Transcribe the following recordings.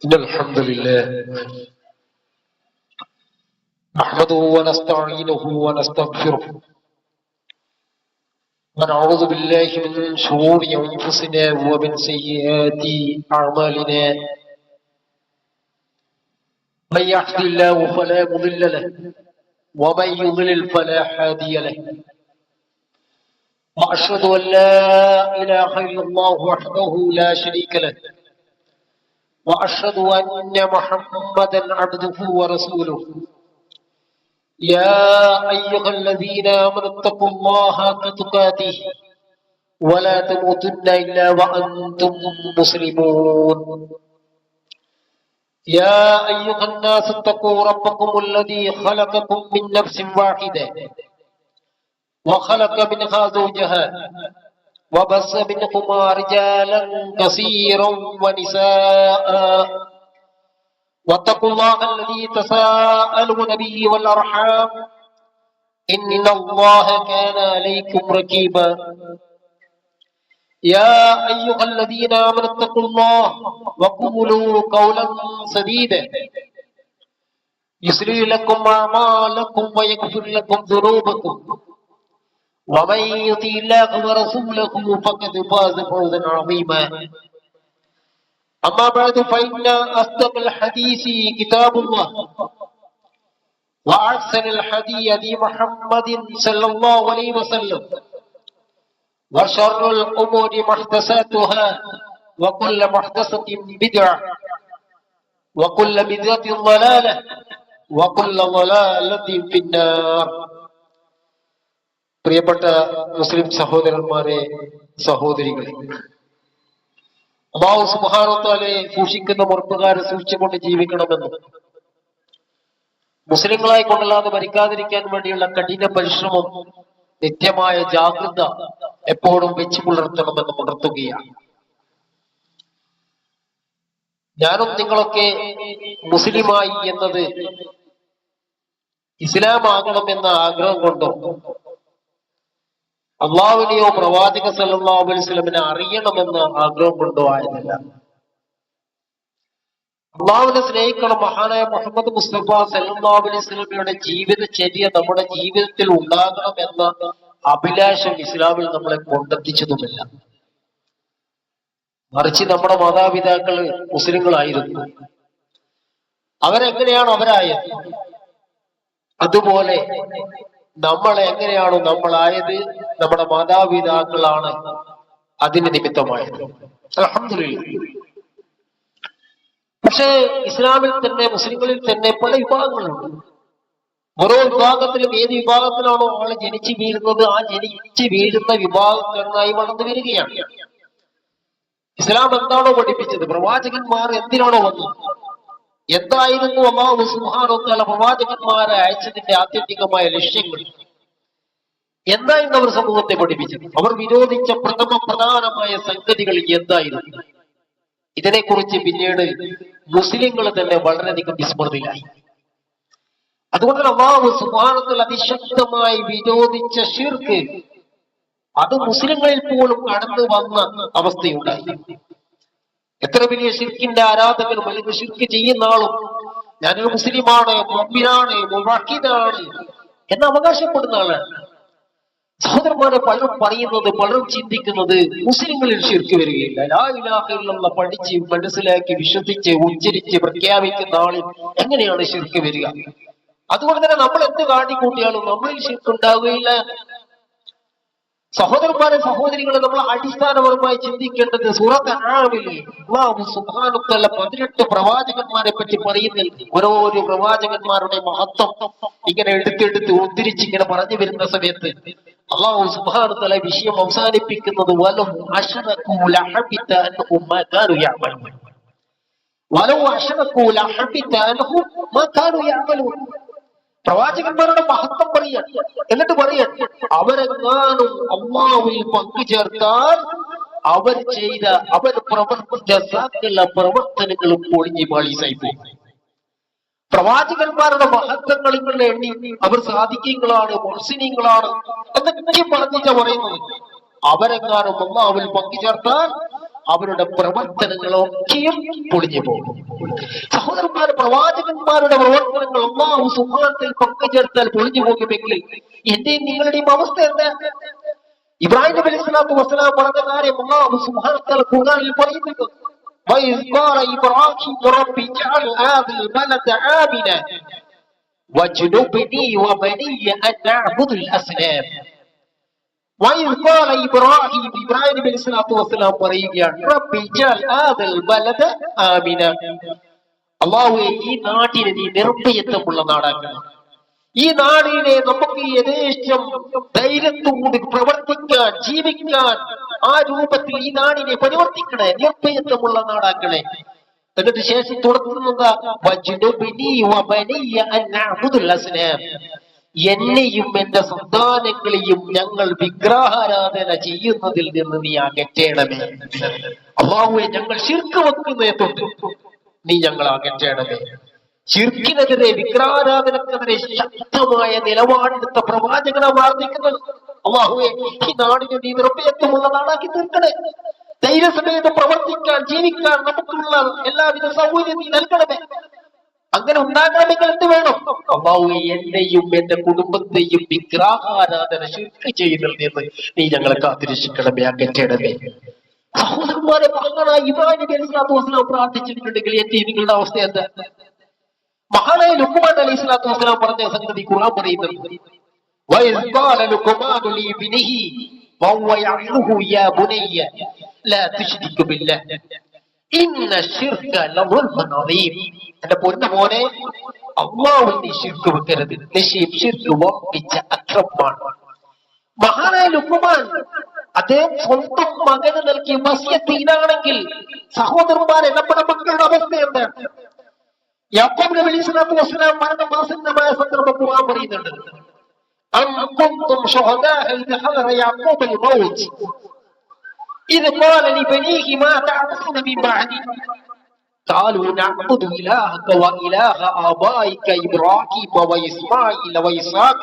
إن الحمد لله نحمده ونستعينه ونستغفره ونعوذ بالله من شرور أنفسنا ومن سيئات أعمالنا. من يهد الله فلا مضل له ومن يضلل فلا هادي له. وأشهد أن لا إله إلا الله وحده لا شريك له وأشهد أن محمدا عبده ورسوله. يا أيها الذين آمنوا اتقوا الله حق تقاته ولا تموتن إلا وأنتم مسلمون. يا أيها الناس اتقوا ربكم الذي خلقكم من نفس واحدة وخلق منها زوجها وبث منهما رجالا كثيرا ونساء واتقوا الله الذي تساءلون به والأرحام إن الله كان عليكم رقيبا. يا أيها الذين آمنوا اتقوا الله وقولوا قولا سديدا يصلح لكم أعمالكم ويغفر لكم ذنوبكم ومن يطع الله ورسوله فقد فاز فوزا عظيما. أما بعد فإن أصدق الحديث كتاب الله وأحسن الحديث محمد صلى الله عليه وسلم وشر الأمور محدثاتها وكل محدثة بدعة وكل بدعة ضلالة وكل ضلالة في النار. പ്രിയപ്പെട്ട മുസ്ലിം സഹോദരന്മാരെ, സഹോദരികളെ, അല്ലാഹു സുബ്ഹാനഹു വ തആലയെ സൂക്ഷിക്കുന്ന മുറപ്പുകാരെ സൂക്ഷിച്ചുകൊണ്ട് ജീവിക്കണമെന്നും മുസ്ലിങ്ങളായി കൊണ്ടല്ലാതെ മരിക്കാതിരിക്കാൻ വേണ്ടിയുള്ള കഠിന പരിശ്രമം, നിത്യമായ ജാഗ്രത എപ്പോഴും വെച്ചു പുലർത്തണമെന്ന് ഉണർത്തുകയാണ്. ഞാനും നിങ്ങളൊക്കെ മുസ്ലിമായി എന്നത് ഇസ്ലാം ആകണമെന്ന ആഗ്രഹം കൊണ്ടോ അള്ളാഹുവിനെയോ പ്രവാചക സല്ലല്ലാഹു അലൈഹി വസല്ലമയെ അറിയണമെന്ന ആഗ്രഹം കൊണ്ടോ ആയതല്ല. അള്ളാഹുവിനെ സ്നേഹിക്കണം. മഹാനായ മുഹമ്മദ് മുസ്തഫ സല്ലല്ലാഹു അലൈഹി വസല്ലമയുടെ ജീവിതചര്യ നമ്മുടെ ജീവിതത്തിൽ ഉണ്ടാകണം എന്ന അഭിലാഷം ഇസ്ലാമിൽ നമ്മളെ കൊണ്ടെത്തിച്ചതുമില്ല. മറിച്ച് നമ്മുടെ മാതാപിതാക്കള് മുസ്ലിങ്ങളായിരുന്നു. അവരെങ്ങനെയാണ് അവരായത്, അതുപോലെ നമ്മൾ എങ്ങനെയാണോ നമ്മളായത്, നമ്മുടെ മാതാപിതാക്കളാണ് അതിന് നിമിത്തമായത്. അൽഹംദുലില്ലാഹ്. പക്ഷേ ഇസ്ലാമിൽ തന്നെ, മുസ്ലിങ്ങളിൽ തന്നെ പല വിഭാഗങ്ങളുണ്ട്. ഓരോ വിഭാഗത്തിലും ഏത് വിഭാഗത്തിലാണോ ആള് ജനിച്ചു വീഴുന്നത്, ആ ജനിച്ചു വീഴുന്ന വിഭാഗക്കാരനായി വളർന്നു വരികയാണ്. ഇസ്ലാം എന്താണോ പഠിപ്പിച്ചത്, പ്രവാചകന്മാർ എന്തിനാണോ വന്നത്, എന്തായിരുന്നു അല്ലാഹു സുബ്ഹാനഹു വ തആല പ്രവാചകന്മാരെ അയച്ചതിന്റെ ആത്യന്തികമായ ലക്ഷ്യങ്ങൾ, എന്തായിരുന്നു അവർ സമൂഹത്തെ പഠിപ്പിച്ചത്, അവർ വിരോധിച്ച പ്രധാനമായ സംഗതികൾ എന്തായിരുന്നു, ഇതിനെക്കുറിച്ച് പിന്നീട് മുസ്ലിങ്ങൾ തന്നെ വളരെയധികം വിസ്മൃതിയിലായി. അതുകൊണ്ട് അല്ലാഹു സുബ്ഹാനഹു വ തആല അതിശക്തമായി വിരോധിച്ച ശിർക്ക് അത് മുസ്ലിങ്ങളിൽ പോലും കടന്നു വന്ന അവസ്ഥയുണ്ടായി. എത്ര വലിയ ശിർക്കിന്റെ ആരാധകനും അല്ലെങ്കിൽ ശിർക്ക് ചെയ്യുന്ന ആളും ഞാനൊരു മുസ്ലിമാണ്, മുഅ്മിനാണ്, മുവഹ്ഹിദാണ് എന്ന് അവകാശപ്പെടുന്ന ആളാണ്. സഹോദരന്മാരെ, പലരും പറയുന്നത്, പലരും ചിന്തിക്കുന്നത് മുസ്ലിങ്ങളിൽ ശിർക്ക് വരികയില്ല. ലാ ഇലാഹ ഇല്ലല്ലാഹ് പഠിച്ച് മനസ്സിലാക്കി വിശ്വസിച്ച് ഉച്ചരിച്ച് പ്രഖ്യാപിക്കുന്ന ആളിൽ എങ്ങനെയാണ് ശിർക്ക് വരിക? അതുകൊണ്ട് തന്നെ നമ്മൾ എന്ത് കാട്ടിക്കൂട്ടിയാലും നമ്മളിൽ ശിർക്ക് ഉണ്ടാവുകയില്ല. സഹോദരന്മാരെ, സഹോദരികളെ, നമ്മൾ അടിസ്ഥാനപരമായി ചിന്തിക്കേണ്ടത് സൂറത്ത് അൻആമിൽ അല്ലാഹു സുബ്ഹാനഹു വ തആല 18 പ്രവാചകന്മാരെ പറ്റി പറയുന്ന ഓരോ പ്രവാചകന്മാരുടെ മഹത്വം ഇങ്ങനെ എടുത്തെടുത്ത് ഉദ്ധരിച്ച് ഇങ്ങനെ പറഞ്ഞു വരുന്ന സമയത്ത് അല്ലാഹു സുബ്ഹാനഹു വ തആല വിഷയം അവസാനിപ്പിക്കുന്നത് വലൗ അശ്റകൂ ലഹബിത അൻഹും മാ കാനൂ യഅമലൂൻ. വലൗ അശ്റകൂ ലഹബിത അൻഹും മാ കാനൂ യഅമലൂൻ. പ്രവാചകന്മാരുടെ മഹത്വം പറയാൻ, എന്നിട്ട് പറയാൻ അവരെങ്ങാനും അല്ലാഹുവിൽ പങ്കുചേർത്താൽ അവർ പ്രവർത്തിച്ച സകല പ്രവർത്തനങ്ങളും പൊളിഞ്ഞു പാളീസായി പോകും. പ്രവാചകന്മാരുടെ മഹത്വങ്ങൾ ഇങ്ങനെ എണ്ണി അവർ സാദിഖീങ്ങളാണ്, മുഹ്സിനീങ്ങളാണ് എന്നൊക്കെ പറഞ്ഞിട്ടാ പറയുന്നത്. അവരെങ്ങാനും അല്ലാഹുവിൽ പങ്കുചേർത്താൽ അവരുടെ പ്രവർത്തനങ്ങളൊക്കെയും പൊളിഞ്ഞു പോകും. സഹോദരന്മാർ, പ്രവാചകന്മാരുടെ പ്രവർത്തനങ്ങൾ അല്ലാഹു സുബ്ഹാനഹു പങ്കുചേർത്താൽ പൊളിഞ്ഞു പോകുമെങ്കിൽ എന്റെയും നിങ്ങളുടെയും അവസ്ഥ എന്താ? ഇബ്രാഹിം നബി അലൈഹി സ്വലാത്തു വസ്സലാം പറഞ്ഞ കാര്യം അല്ലാഹു സുബ്ഹാനഹു ഖുർആനിൽ പറയുന്നുണ്ട്. وَإِذْ قَالَ إِبْرَاهِيمُ رَبِّ اجْعَلْ هَٰذَا الْبَلَدَ آمِنًا وَاجْنُبْنِي وَبَنِيَّ أَن نَّعْبُدَ الْأَصْنَامَ. وَإِذْ قَالَ إِبْرَاهِيمُ ഇബ്രാഹിം നബി അലൈഹി സ്വലാത്തു വസ്സലാം പറയുകയാണ്, റബ്ബി ഇജ്അൽ ഹാദൽ ബലദ ആമിന, അല്ലാഹുവേ ഈ നാട്ടിനെ നീ നിർഭയത്വമുള്ള നാടാക്കണം. ഈ നാടിനെ നമുക്ക് യഥേഷ്ടം ധൈര്യത്തോടെ പ്രവർത്തിക്കാൻ, ജീവിക്കാൻ ആ രൂപത്തിൽ ഈ നാടിനെ പരിവർത്തിക്കണേ, നിർഭയത്വമുള്ള നാടാക്കണേ. എന്നിട്ട് ശേഷം തുടർന്നുന്നത് എന്നെയും എന്റെ സന്താനങ്ങളെയും ഞങ്ങൾ വിഗ്രഹാരാധന ചെയ്യുന്നതിൽ നിന്ന് നീ അകറ്റേണമേ. അല്ലാഹുവേ, ഞങ്ങൾ ശിർക്ക് വെക്കുന്നതിനെ നീ ഞങ്ങൾ അകറ്റേണമേ. ശിർക്കിനെതിരെ, വിഗ്രഹാരാധനക്കെതിരെ ശക്തമായ നിലപാടെടുത്ത പ്രവാചകനെ വാർത്തിക്കുന്നത്. അല്ലാഹുവേ, ഈ നാടിനെ നീ നിർഭയത്വമുള്ള നാടാക്കി തീർക്കണേ. ധൈര്യസമേതം പ്രവർത്തിക്കാൻ, ജീവിക്കാൻ നമുക്കുള്ള എല്ലാവിധ സൗകര്യം നീ നൽകണമേ. അങ്ങനെ ഉണ്ടാകണമെങ്കിൽ എന്ത് വേണം? അല്ലാഹുവേ, എന്നെയും എന്റെ കുടുംബത്തെയും വിഗ്രഹാരാധന ശിർക്ക് ചെയ്യുന്നതിൽ നിന്ന് നീ ഞങ്ങളെ കാത്തിരക്ഷിക്കണമേ, അകറ്റണമേ. സഹോദരന്മാരെ, മഹാനായ ഇബ്രാഹിം നബി അലൈഹി സ്വലാത്തു വസ്സലാം പ്രാർത്ഥിച്ചിട്ടുണ്ടെങ്കിൽ എന്റെ നിങ്ങളുടെ അവസ്ഥ എന്താ? മഹാനായ ലുഖ്മാൻ അലൈഹി സ്വലാത്തു വസ്സലാം പറഞ്ഞ സംഗതി ഖുർആൻ പറയുന്നുണ്ട്. وَإِذْ قَالَ لُقْمَانُ لِابْنِهِ وَهُوَ يَعِظُهُ يَا بُنَيَّ لَا تُشْرِكْ بِاللَّهِ إِنَّ الشِّرْكَ لَظُلْمٌ عَظِيمٌ. എന്റെ പൊന്നു മോനെ, അല്ലാഹുവിൽ നീ ശിർക്ക് വെക്കരുത്. നിശ്ചയം ശിർക്ക് വമ്പിച്ച അക്രമമാണ്. മഹാനായ ലുഖ്മാൻ അദ്ദേഹം സ്വന്തം മകന് നൽകിയ വസിയത്ത് ഇതാണെങ്കിൽ, സഹോദരന്മാരെ, നമ്മുടെ മക്കളുടെ അവസ്ഥ എന്താണ്? യാക്കൂബ് നബി അലൈഹി സ്വലാത്തു വസ്സലാം മരണമാസന്നമായ സന്ദർഭം ഖുർആൻ പറയുന്നുണ്ട്. أم كنتم شهداء إذ حضر يعقوب الموت إذ قال لبنيه ما تعبدون من بعدي قالوا نعبد إلهك وإله آبائك إبراهيم وإسماعيل وإسحاق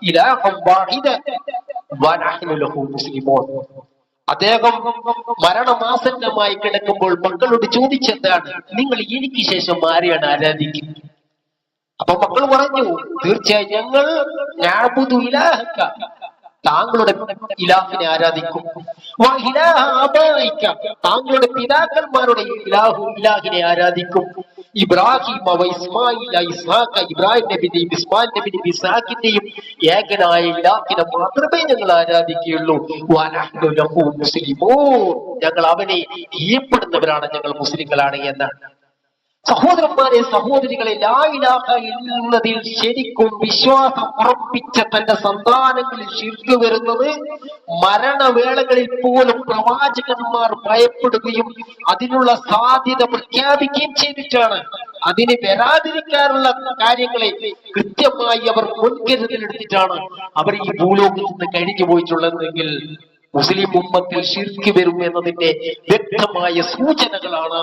إلها واحدا ونحن له مسلمون. അദ്ദേഹം മരണമാസന്നമായി കിടക്കുമ്പോൾ മക്കളോട് ചോദിച്ചെന്താണ്, നിങ്ങൾ എനിക്ക് ശേഷം ആരെയാണ് ആരാധിക്കുന്നത്? അപ്പൊ മക്കൾ പറഞ്ഞു, തീർച്ചയായും ഞങ്ങൾ താങ്കളുടെ ഇലാഹിനെ ആരാധിക്കും, താങ്കളുടെ പിതാക്കന്മാരുടെ ഇലാഹിനെ ആരാധിക്കും. ഇബ്രാഹിം ഇബ്രാഹിം നബിന്റെയും ഇസ്മായിൽ നബിന്റെയും ഇസ്ഹാഖിന്റെയും ഏകനായ ഇലാഹിനെ മാത്രമേ ഞങ്ങൾ ആരാധിക്കുകയുള്ളൂ. ഞങ്ങൾ അവനെ കീഴ്പ്പെടുന്നവരാണ്, ഞങ്ങൾ മുസ്ലിങ്ങളാണ് എന്നാണ്. സഹോദരന്മാരെ, സഹോദരികളെ, ലാ ഇലാഹ ഇല്ലല്ലതിൽ ശരിക്കും വിശ്വാസം ഉറപ്പിച്ച തന്റെ സന്താനങ്ങളിൽ ശിർക്ക് വരുന്നത് മരണവേളകളിൽ പോലും പ്രവാചകന്മാർ ഭയപ്പെടുകയും അതിനുള്ള സാധ്യത പ്രഖ്യാപിക്കുകയും ചെയ്തിട്ടാണ്. അതിന് വരാതിരിക്കാനുള്ള കാര്യങ്ങളെ കൃത്യമായി അവർ മുൻകരുതലെടുത്തിട്ടാണ് അവർ ഈ ഭൂലോകത്ത് നിന്ന് കഴിഞ്ഞു പോയിട്ടുള്ളതെങ്കിൽ മുസ്ലിം ഉമ്മത്തിൽ ശിർക്ക് വരും എന്നതിന്റെ വ്യക്തമായ സൂചനകളാണ്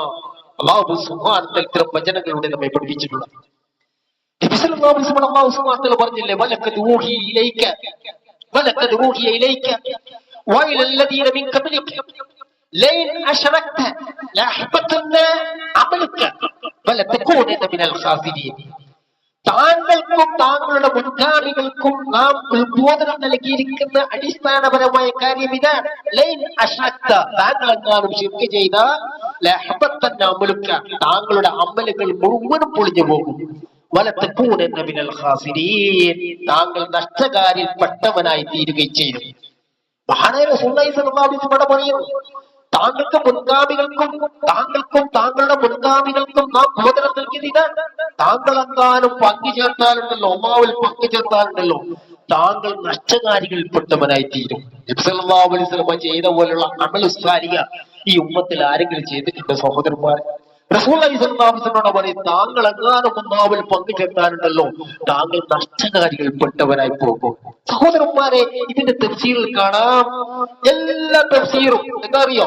അല്ലാഹു സുബ്ഹാനഹു വ തആല ഇത്തരം വചനങ്ങളിലൂടെ നമ്മെ പഠിപ്പിച്ചിട്ടുള്ളത്. നബി സല്ലല്ലാഹു അലൈഹി വസല്ലം അല്ലാഹു സുബ്ഹാനഹു വ തആല പറഞ്ഞില്ലേ, വലഖദ് ഊഹിയ ഇലൈക വഇലല്ലദീന മിൻ ഖബ്ലിക ലൈൻ അശ്റക്ത ലയഹ്ബതന്ന അമലുക വലതകൂനന്ന മിനൽ ഖാസിരീൻ. താങ്കൾക്കും താങ്കളുടെ മുൻഗാമികൾക്കും നാം ഉത്ബോധനം നൽകിയിരിക്കുന്ന അടിസ്ഥാനപരമായ കാര്യം ഇതാണ്. ലൈൻ അശ്റക്ത, താങ്കൾ എങ്ങാനും ശിർക്ക് ചെയ്താൽ ലയഹ്ബതന്ന അമലുക, താങ്കളുടെ അമലുകൾ മുഴുവനും പൊളിഞ്ഞു പോകും. വലതകൂനന്ന മിനൽ ഖാസിരീൻ, താങ്കൾ നഷ്ടകാരിൽപ്പെട്ടവനായി തീരുകയും ചെയ്യും. മഹാനായ റസൂലുള്ളാഹി സ്വല്ലല്ലാഹു അലൈഹി വസല്ലം പറയുന്നു, താങ്കൾക്ക് മുൻഗാമികൾക്കും താങ്കളുടെ മുൻഗാമികൾക്കും നാം ബോധനം നൽകിയത് താങ്കൾ എങ്ങാനും പങ്കുചേർത്താലുണ്ടല്ലോ, ഒമാവിൽ പങ്കുചേർത്താലുണ്ടല്ലോ, താങ്കൾ നഷ്ടകാരികളിൽപ്പെട്ടവനായി തീരും. നബി സല്ലല്ലാഹു അലൈഹി വസല്ലം ചെയ്ത പോലുള്ള അമൽ സാലിഹ ഈ ഉമ്മത്തിൽ ആരെങ്കിലും ചെയ്തിട്ടുണ്ട് സഹോദരന്മാർ? റസൂലുള്ളാഹി സ്വല്ലല്ലാഹു അലൈഹി വസല്ലം പറയും, താങ്കൾ എങ്ങാനും ഒമാവിൽ പങ്കുചേർത്താലുണ്ടല്ലോ, താങ്കൾ നഷ്ടകാരികളിൽപ്പെട്ടവനായി പോകും. സഹോദരന്മാരെ, ഇതിന്റെ തഫ്സീറിൽ കാണാം, എല്ലാ തഫ്സീറും എന്താ അറിയോ,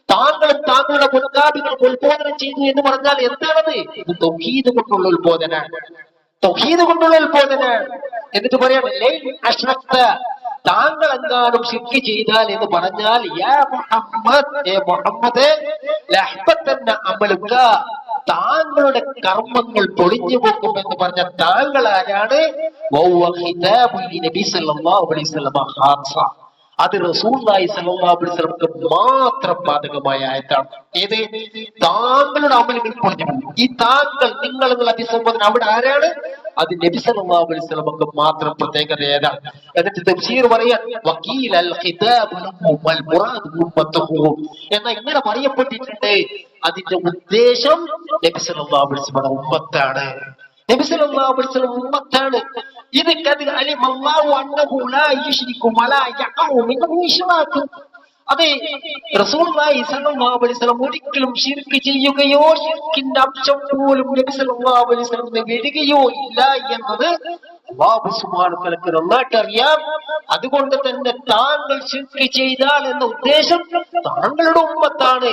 താങ്കളും താങ്കളുടെ മുൻഗാമികൾ ഉത്ബോധനം ചെയ്തു എന്ന് പറഞ്ഞാൽ എന്താണത്? ഇത് തൗഹീദ് കൊണ്ടുള്ള ഉത്ബോധനാണ്, തൗഹീദ് കൊണ്ടുള്ള ഉത്ബോധനാണ്. എന്നിട്ട് പറയാണ്, താങ്കൾ എങ്ങാനും ശിർക്ക് ചെയ്താൽ എന്ന് പറഞ്ഞാൽ യാ മുഹമ്മദ്, മുഹമ്മദ് ലഹ്ബത്തന്ന അമലുക, താങ്കളുടെ കർമ്മങ്ങൾ പൊളിഞ്ഞു പോകുമെന്ന് പറഞ്ഞ താങ്കൾ ആരാണ്? നബി സല്ലല്ലാഹു അലൈഹി വസല്ലം. അത് റസൂലുള്ളാഹി സ്വല്ലല്ലാഹു അലൈഹി വസല്ലമക്ക് മാത്രം ബാധകമായ ആയത്താണ്. ഏത്? താങ്കളുടെ അമലുകൾ പൊളിഞ്ഞു പോകും. ഈ താങ്കൾ, നിങ്ങൾ എന്നുള്ള അഭിസംബോധന അവിടെ ആരാണ്? അത് നബി സല്ലല്ലാഹു അലൈഹി വസല്ലമക്ക് മാത്രം പ്രത്യേകത ഏതാണ്? എന്നിട്ട് തഫ്സീർ പറയാൻ വകീൽ അൽ ഖിതാബു ലഹു വൽ മുറാദു ഉമ്മത്തുഹു എന്ന ഇങ്ങനെ പറയപ്പെട്ടിട്ടുണ്ട്. അതിന്റെ ഉദ്ദേശം നബി സല്ലല്ലാഹു അലൈഹി വസല്ലമയുടെ ഉമ്മത്താണ്. നബി സല്ലല്ലാഹു അലൈഹി വസല്ലം ഉമ്മത്താണ്. ഇത് കദിർ അലിമ അല്ലാഹു അന്നഹു ലാ യുശ്രികു വലാ യഖഉ മിൻഹു ഇശ്റാക്. അതെ, റസൂലുള്ളാഹി സ്വല്ലല്ലാഹു അലൈഹി വസല്ലം ഒരിക്കലും ശിർക്ക് ചെയ്യുകയോ ശിർക്കിന്റെ അംശം പോലും നബി സല്ലല്ലാഹു അലൈഹി വസല്ലം വരികയോ ഇല്ല എന്നത് അല്ലാഹു സുബ്ഹാനഹു വ തആലക്ക് നന്നായിട്ട് അറിയാം. അതുകൊണ്ട് തന്നെ താങ്കൾ ശിർക്ക് ചെയ്താൽ എന്ന ഉദ്ദേശം താങ്കളുടെ ഉമ്മത്താണ്.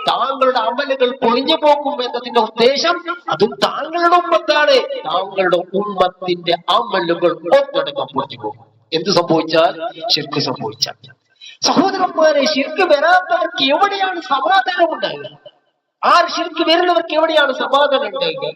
താങ്കളുടെ അമലുകൾ പൊളിഞ്ഞു പോകും എന്നതിന്റെ ഉദ്ദേശം അതും താങ്കളുടെ ഉമ്മത്താണ്. താങ്കളുടെ ഉമ്മത്തിന്റെ അമലുകൾ ഒന്നടങ്കം പൊളിഞ്ഞു പോകും. എന്ത് സംഭവിച്ചാൽ? ശിർക്ക് സംഭവിച്ചാൽ. സഹോദരന്മാരെ, ശിർക്ക് വരാത്തവർക്ക് എവിടെയാണ് സമാധാനം ഉണ്ടാകുക? ആ ശിർക്ക് വരുന്നവർക്ക് എവിടെയാണ് സമാധാനം ഉണ്ടാകുക?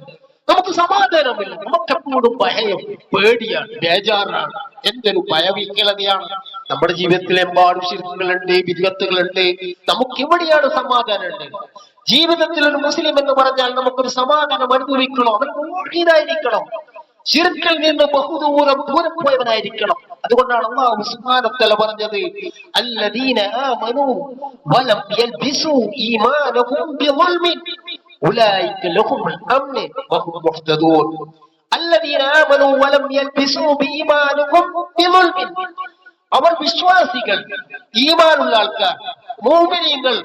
നമുക്ക് സമാധാനമില്ല. നമുക്കെപ്പോഴും ഭയം, പേടിയാണ്, ബേജാറാണ്. എന്തൊരു ഭയവിഹ്വലതയാണ്. നമ്മുടെ ജീവിതത്തിൽ എമ്പാടും ശിർക്കുകളുണ്ട്, വിദ്വത്തുകളുണ്ട്. നമുക്ക് എവിടെയാണ് സമാധാനം ഉണ്ടാകുക? ജീവിതത്തിൽ ഒരു മുസ്ലിം എന്ന് പറഞ്ഞാൽ നമുക്കൊരു സമാധാനം അനുഭവിക്കണം. അവൻ മുഅ്മിനായിരിക്കണം. ശിർക്കിൽ നിന്ന് ബഹുദൂരം ദൂരം പോയവനായിരിക്കണം. അതുകൊണ്ടാണ് അല്ലാഹു സുബ്ഹാനഹു വ തആല പറഞ്ഞത് അല്ലദീന ആമനൂ വലം യൽബിസൂ ഈമാനഹും ബിളുൽമിൻ ഉലൈക ലഹുമുൽ അംൻ വഹും മുഹ്തദൂൻ. അല്ലദീന ആമനൂ വലം യൽബിസൂ ഈമാനഹും ബിളുൽമിൻ. അവർ വിശ്വാസികൾ, ഈമാനുള്ള ആൾക്കാർ, മുഅ്മിനീങ്ങൾ,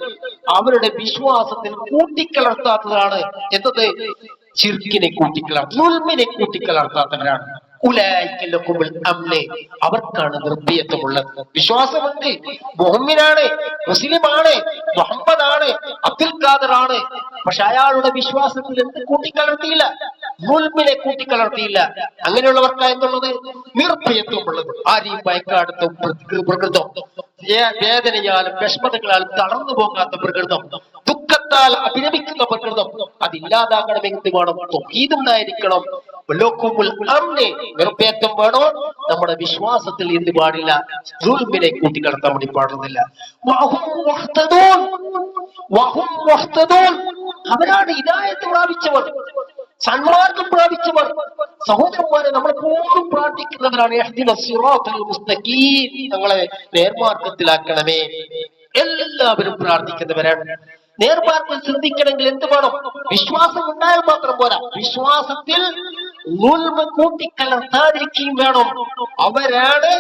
അവരുടെ വിശ്വാസത്തിൽ കൂട്ടിക്കലർത്താത്തതാണ് എന്നത് ശിർക്കിനെ കൂട്ടിക്കലർത്തുൽമിനെ കൂട്ടിക്കലർത്താത്തവരാണ്. അവർക്കാണ് നിർഭയത്വമുള്ളത്. വിശ്വാസമുണ്ട്, മുഹമ്മിനാണ്, മുസ്ലിമാണ്, മുഹമ്മദാണ്, അബ്ദുൽ ഖാദറാണ്. പക്ഷെ അയാളുടെ വിശ്വാസത്തിൽ എന്ത് കൂട്ടിക്കലർത്തിയില്ല? മുൽമിനെ കൂട്ടിക്കലർത്തിയില്ല. അങ്ങനെയുള്ളവർക്കാണ് എന്തുള്ളത്? നിർഭയത്വമുള്ളത്. ആരെയും ഭയക്കാടുത്ത പ്രകൃതം, വേദനയാലും വിഷമതകളാലും തളർന്നു പോകാത്ത പ്രകൃതം, ദുഃഖത്താൽ അഭിനമിക്കുന്ന പ്രകൃതം, അതില്ലാതാകണമെങ്കിൽ വേണം തൗഹീദുണ്ടായിരിക്കണം. നിർഭയത്വം വേണോ? നമ്മുടെ വിശ്വാസത്തിൽ എന്ത് പാടില്ല? ദുൽമിനെ കൂട്ടിക്കടത്താൻ വേണ്ടി പാടുന്നില്ല. അവരാണ് ഹിദായത്ത് പ്രാപിച്ചവർ, സന്മാർഗം പ്രാപിച്ചവർ. സഹോദരന്മാരെ, നമ്മൾ എപ്പോഴും പ്രാർത്ഥിക്കുന്നവരാണ് ഞങ്ങളെ നേർമാർഗത്തിലാക്കണമേ. എല്ലാവരും പ്രാർത്ഥിക്കുന്നവരാണ്. നേർമാർഗം ചിന്തിക്കണമെങ്കിൽ എന്ത് വേണം? വിശ്വാസം ഉണ്ടായാൽ മാത്രം പോരാ, വിശ്വാസത്തിൽ കൂട്ടിക്കലർത്താതിരിക്കുകയും വേണം. അവരാണ്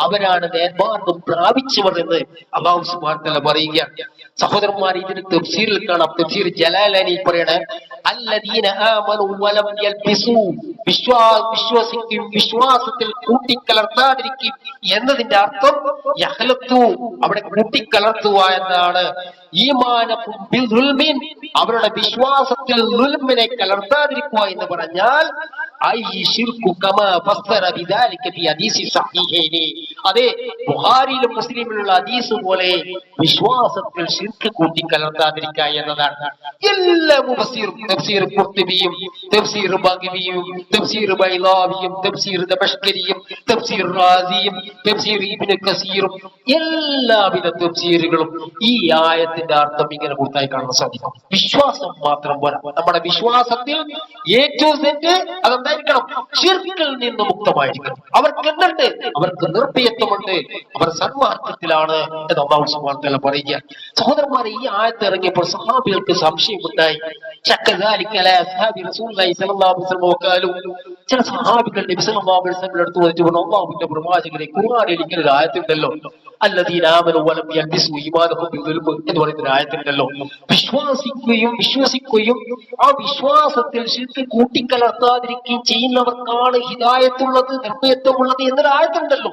അവരാണ് നേർമാർഗം പ്രാപിച്ചവർ എന്ന് അല്ലാഹു സുബ്ഹാനഹു വ തആല പറയുകയാണ്. സഹോദരന്മാർ, ഇതിന് തഫ്സീറിൽ കാണാം. തഫ്സീർ ജലാലനി പറയണ അല്ലദീന ആമനു വലം യൽബിസു, വിശ്വസിക്കും, വിശ്വാസത്തിൽ കൂട്ടിക്കലർത്താതിരിക്കും എന്നതിന്റെ അർത്ഥം യഖ്ലത്തു, അവിടെ കൂട്ടിക്കലർത്തുക എന്നാണ്. ഈമാനക്കും ബിൽദുൽമിൻ, അവരുടെ വിശ്വാസത്തിൽ ദുൽമിനെ കലർത്താതിരിക്കുക എന്ന് പറഞ്ഞാൽ അതെ, ബുഖാരിയിലും മുസ്ലിമിലുള്ള ഹദീസ് പോലെ വിശ്വാസത്തിൽ ശിർക്ക് കൂട്ടിക്കലർത്താതിരിക്കുക എന്നതാണ്. എല്ലാ മുഫസ്സിറും, തഫ്സീർ ഖുർത്തുബിയും, തഫ്സീർ ബഗവിയും, തഫ്സീർ ബൈളാവിയും, തഫ്സീർ ദമശ്കരിയും, തഫ്സീർ റാസിയും, തഫ്സീർ ഇബ്നു കസീറും, എല്ലാവിധ തഫ്സീറുകളും ഈ ആയത്തിന്റെ അർത്ഥം ഇങ്ങനെ പൂർത്തായി കാണാൻ സാധിക്കും. വിശ്വാസം മാത്രം പോരാ, നമ്മുടെ വിശ്വാസത്തിൽ ഏറ്റവും തെറ്റ് അതെന്തായിരിക്കണം? ശിർക്കിൽ നിന്ന് മുക്തമായിരിക്കണം. അവർക്ക് എന്തുണ്ട്? അവർക്ക് നിർഭയത്വമുണ്ട്, അവർ സന്മാർഗത്തിലാണ് എന്ന് അല്ലാഹു സുബ്ഹാനഹു വ തആല പറയുക. സഹോദരന്മാരെ, ഈ ആയത്ത് ഇറങ്ങിയപ്പോൾ സഹാബികൾക്ക് സംശയമുണ്ടായി. ചില സഹാബികൾ നബി സല്ലല്ലാഹു അലൈഹി വസല്ലം അടുത്ത് വന്നിട്ട് പറഞ്ഞു, അല്ലാഹുവിന്റെ പ്രവാചകരെ, ഖുർആനിൽ ഇങ്ങനെ ഒരു ആയത്തുണ്ടല്ലോ, അല്ലദീന ആമനു വലം യൽബിസു ഈമാനഹും ബിദുൽമ എന്ന് പറയുന്ന ഒരു ആയത്തുണ്ടല്ലോ. വിശ്വസിക്കുകയും ആ വിശ്വാസത്തിൽ ശിർക്ക് കൂട്ടിക്കലർത്താതിരിക്കുകയും ചെയ്യുന്നവർക്കാണ് ഹിദായത്തുള്ളത്, നിർഭയത്വമുള്ളത് എന്നൊരു ആയത്തുണ്ടല്ലോ.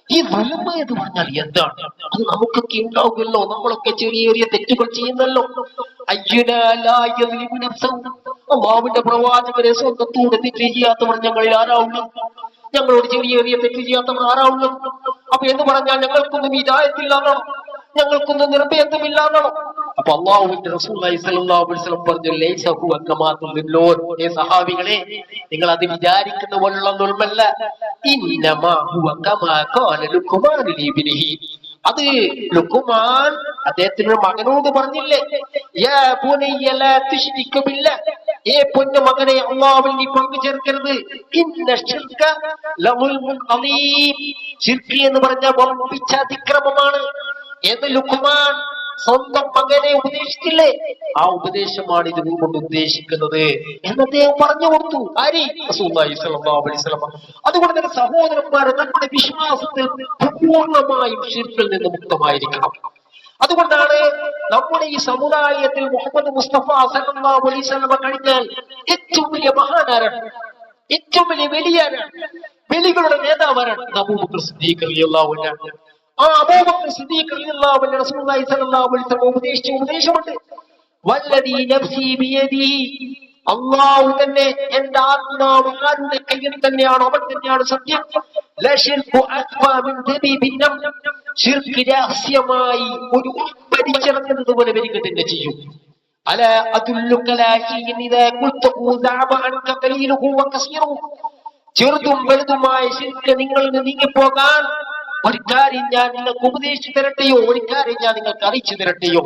ഈ ദുൽമ എന്ന് പറഞ്ഞാൽ എന്താണ്? അത് നമുക്കൊക്കെ ഉണ്ടാവുമല്ലോ. നമ്മളൊക്കെ ചെറിയ ചെറിയ തെറ്റുകൾ ചെയ്യുന്നല്ലോ. അല്ലാഹുവിന്റെ പ്രവാചകരെ, സ്വന്തത്തോടെ തെറ്റ് ചെയ്യാത്തവർ ഞങ്ങളിൽ ആരാവുന്നു? ഞങ്ങളോട് ചെറിയ ചെറിയ തെറ്റ് ചെയ്യാത്തവർ ആരാവുന്നത്? അപ്പൊ എന്ന് പറഞ്ഞാൽ ഞങ്ങൾക്കൊന്നും ഹിദായത്തില്ലാന്നോ, ഞങ്ങൾക്കൊന്നും നിർഭയത്വമില്ലാന്നോ? അപ്പൊ അല്ലാഹുവിന്റെ റസൂലുള്ളാഹി സ്വല്ലല്ലാഹു അലൈഹി വസല്ലം പറഞ്ഞു, ലൈസ ഹുവ കമാ തുദുന്നൂൻ. സഹാബികളെ, നിങ്ങൾ അത് വിചാരിക്കുന്ന പോലുള്ള നുൽമല്ല. ഇന്നമാ ഹുവ കമാ ഖാല ലുഖ്മാനു ലിബ്നിഹി. അത് ലുഖ്മാൻ അദ്ദേഹത്തിന്റെ മകനോട് പറഞ്ഞില്ലേ, യാ ബുനയ്യ ലാ തുശ്രിക് ബില്ലാഹ്, ഏ പൊന്നു മകനെ, അല്ലാഹുവിൽ നീ പങ്കു ചേർക്കരുത്. ഇന്ന ശിർക ലമുൽമുൻ അലീം. ശിർക്ക് എന്ന് പറഞ്ഞാൽ വമ്പിച്ച അതിക്രമമാണ് എന്ന് ലുഖ്മാൻ സ്വന്തം മകനെ ഉപദേശിച്ചില്ലേ? ആ ഉപദേശമാണ് ഇതുകൊണ്ട് ഉദ്ദേശിക്കുന്നത് എന്ന് അദ്ദേഹം പറഞ്ഞു കൊടുത്തു. റസൂലുള്ളാഹി സ്വല്ലല്ലാഹു അലൈഹി വസല്ലം. അതുകൊണ്ട് തന്നെ സഹോദരന്മാരെ, നമ്മുടെ വിശ്വാസത്തിൽ പൂർണ്ണമായും ശിർക്കിൽ നിന്ന് മുക്തമായിരിക്കണം. അതുകൊണ്ടാണ് നമ്മുടെ ഈ സമുദായത്തിൽ മുഹമ്മദ് മുസ്തഫ സല്ലല്ലാഹു അലൈഹി വസല്ലം കഴിഞ്ഞാൽ ഏറ്റവും വലിയ മഹാനാരാണ്, ഏറ്റവും വലിയ വലിയാരാണ്, വെളികളുടെ നേതാവാരാണ് അബൂബക്കർ സിദ്ദീഖ് റളിയല്ലാഹു അൻഹു. ആ അബൂബക്കർ സിദ്ദീഖ് റളിയല്ലാഹു അൻഹു റസൂലുള്ളാഹി സ്വല്ലല്ലാഹു അലൈഹി വസല്ലം ഉപദേശിച്ച ഉപദേശമുണ്ട്, വല്ലദീ നഫ്സി ബിയദിഹി, അല്ലാഹു തന്നെ, എന്റെ ആത്മാവ് ആരുടെ കയ്യിൽ തന്നെയാണ്, അവൻ തന്നെയാണ് സത്യം. ലശിർകു അക്ബർ മിൻ ദബീബിൻ നംൽ. ശിർക്ക് രഹസ്യമായി ഒരു പഠിച്ചിറങ്ങുന്നത് പോലെ വരിക തന്നെ ചെയ്യും. അല അദുല്ലുക ലാ ശൈഇൻ ഇദാ ഖുൽതു ദഅബ അൻക ഖലീലുഹു വകസീറുഹു. ചെറുതും വലുതുമായ ശിർക്ക് നിങ്ങളിൽ നിന്ന് നീങ്ങിപ്പോകാൻ ഒരു കാര്യം ഞാൻ നിങ്ങൾക്ക് ഉപദേശിച്ചു തരട്ടെയോ, ഒരു കാര്യം ഞാൻ നിങ്ങൾക്ക് അറിയിച്ചു തരട്ടെയോ?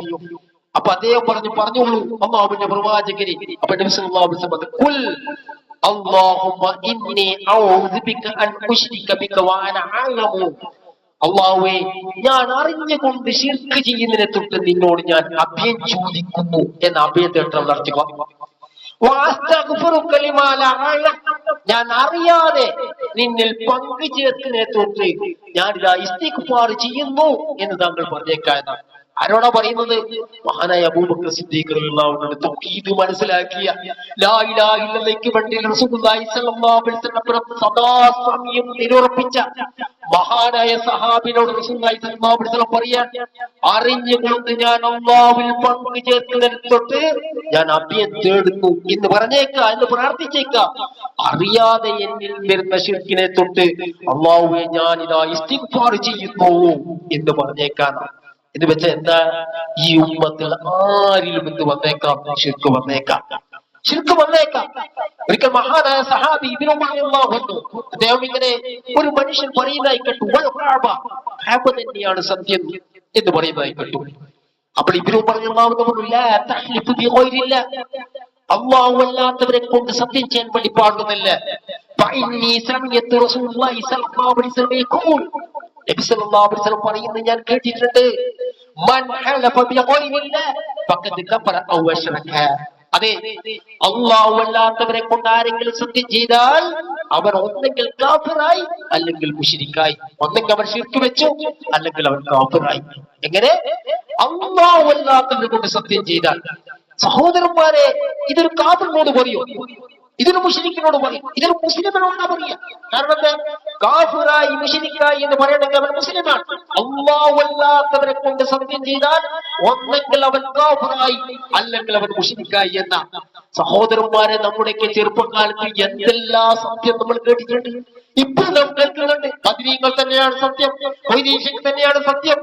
അപ്പൊ അദ്ദേഹം പറഞ്ഞോളൂ അല്ലാഹുവിന്റെ പ്രവാചകരെ. അപ്പൊ നബി സല്ലല്ലാഹു അലൈഹി വസല്ലം ഖുൽ അല്ലാഹുമ്മ ഇന്നി അഊദു ബിക അൻ ഉശ്രിക ബിക വഅന അഅലമു. അല്ലാഹുവേ, ഞാൻ അറിഞ്ഞുകൊണ്ട് ശിർക്ക് ചെയ്യുന്നതിനെ തൊട്ട് നിന്നോട് ഞാൻ അഭയം ചോദിക്കുന്നു എന്ന അഭയത്തെ നടത്തുക. ഞാൻ അറിയാതെ നിന്നിൽ പങ്കു ചേർക്കുന്നതിനെ തൊട്ട് ഞാനിതാ ഇസ്തിഗ്ഫാർ ചെയ്യുന്നു എന്ന് താങ്കൾ പറഞ്ഞേക്കാൻ. ആരോടാ പറയുന്നത്? മഹാനായ അബൂബക്കർ സിദ്ദീഖ് റളിയല്ലാഹു അൻഹു തൗഹീദ് മനസ്സിലാക്കിയ, ലാ ഇലാഹ ഇല്ലല്ലാഹ് വേണ്ടി റസൂലുള്ളാഹി സ്വല്ലല്ലാഹു അലൈഹി വസല്ലം സദാ സമയം നിരുറപ്പിച്ച മഹാനായ സഹാബിനോട് റസൂലുള്ളാഹി സ്വല്ലല്ലാഹു അലൈഹി വസല്ലം പറയാൻ, അറിഞ്ഞുകൊണ്ട് ഞാൻ അല്ലാഹുവിൽ പങ്കു ചേർക്കുന്നതിനെ തൊട്ട് ഞാൻ അഭയം തേടുന്നു എന്ന് പറഞ്ഞേക്ക, എന്ന് പ്രാർത്ഥിച്ചേക്ക. അറിയാതെ എന്നിൽ വരുന്ന ശിർക്കിനെ തൊട്ട് അല്ലാഹുവേ, ഞാൻ ഇതാ ഇസ്തിഗ്ഫാർ ചെയ്യുന്നു എന്ന് പറഞ്ഞേക്കാണ്. എന്ന് വെച്ചാൽ എന്താ? ഈ ഉമ്മത്തിൽ ആരിലും എന്ത് വന്നേക്കാം? ശിർക്ക് വന്നേക്കാം, ശിർക്ക് വന്നേക്കാം. ഒരിക്കൽ മഹാനായ സഹാബി ഇബ്നു ഉമർ റളിയല്ലാഹു അൻഹു അദ്ദേഹം ഇങ്ങനെ ഒരു മനുഷ്യൻ പറയുന്നതായി കേട്ടു, കഅബ തന്നെയാണ് സത്യം എന്ന് പറയുന്നതായി കേട്ടു. അപ്പോൾ ഇബ്നു ഉമർ റളിയല്ലാഹു അൻഹു പറഞ്ഞു, ലാ തഹ്ലിഫു ബിഗൈരില്ലാഹ്, അല്ലാഹു അല്ലാത്തവരെ കൊണ്ട് സത്യം ചെയ്യാൻ വേണ്ടി പാടുന്നില്ല. ഫഇന്നി സമിഅതു റസൂലുള്ളാഹി സ്വല്ലല്ലാഹു അലൈഹി വസല്ലം യഖൂൽ, നബി സല്ലല്ലാഹു അലൈഹി വസല്ലം പറയുന്നത് ഞാൻ കേട്ടിട്ടുണ്ട്, മൻ ഹലഫ ബിഗൈരില്ലാഹ് ഫഖദ് കഫറ ഔ അശ്റക. അതെ, അല്ലാഹു അല്ലാത്തവരെ കൊണ്ട് ആരെങ്കിലും സത്യം ചെയ്താൽ അവർ ഒന്നെങ്കിൽ കാഫിറായി അല്ലെങ്കിൽ മുശ്രിക്കായി. ഒന്നെങ്കിൽ അവർ ശിർക്ക് വെച്ചു, അല്ലെങ്കിൽ അവർ കാഫിറായി. എങ്ങനെ? അല്ലാഹു അല്ലാത്തവരെ കൊണ്ട് സത്യം ചെയ്താൽ. സഹോദരന്മാരെ, ഇതൊരു കാഫിറിനോട് പറയോ? ഇതൊരു മുശ്രിക്കിനോട് പറയും? ഇതൊരു മുസ്ലിമിനോടാ പറയാ? കാരണം എന്താ? കാഫിറായി മുശ്രിക്കായി എന്ന് പറയണമെങ്കിൽ അവൻ മുസ്ലിമാണ്. അല്ലാഹു അല്ലാത്തവരെ കൊണ്ട് സത്യം ചെയ്താൽ ഒന്നെങ്കിൽ അവൻ കാഫിറായി അല്ലെങ്കിൽ അവൻ മുശ്രിക്കായി എന്ന. സഹോദരന്മാരെ, നമ്മുടെയൊക്കെ ചെറുപ്പകാലത്ത് എന്തെല്ലാം സത്യം നമ്മൾ കേട്ടിട്ടുണ്ട്. ഇപ്പോൾ നാം കേൾക്കുന്നുണ്ട്, ബദരീങ്ങൾ തന്നെയാണ് സത്യം, വൈദേശിക് തന്നെയാണ് സത്യം.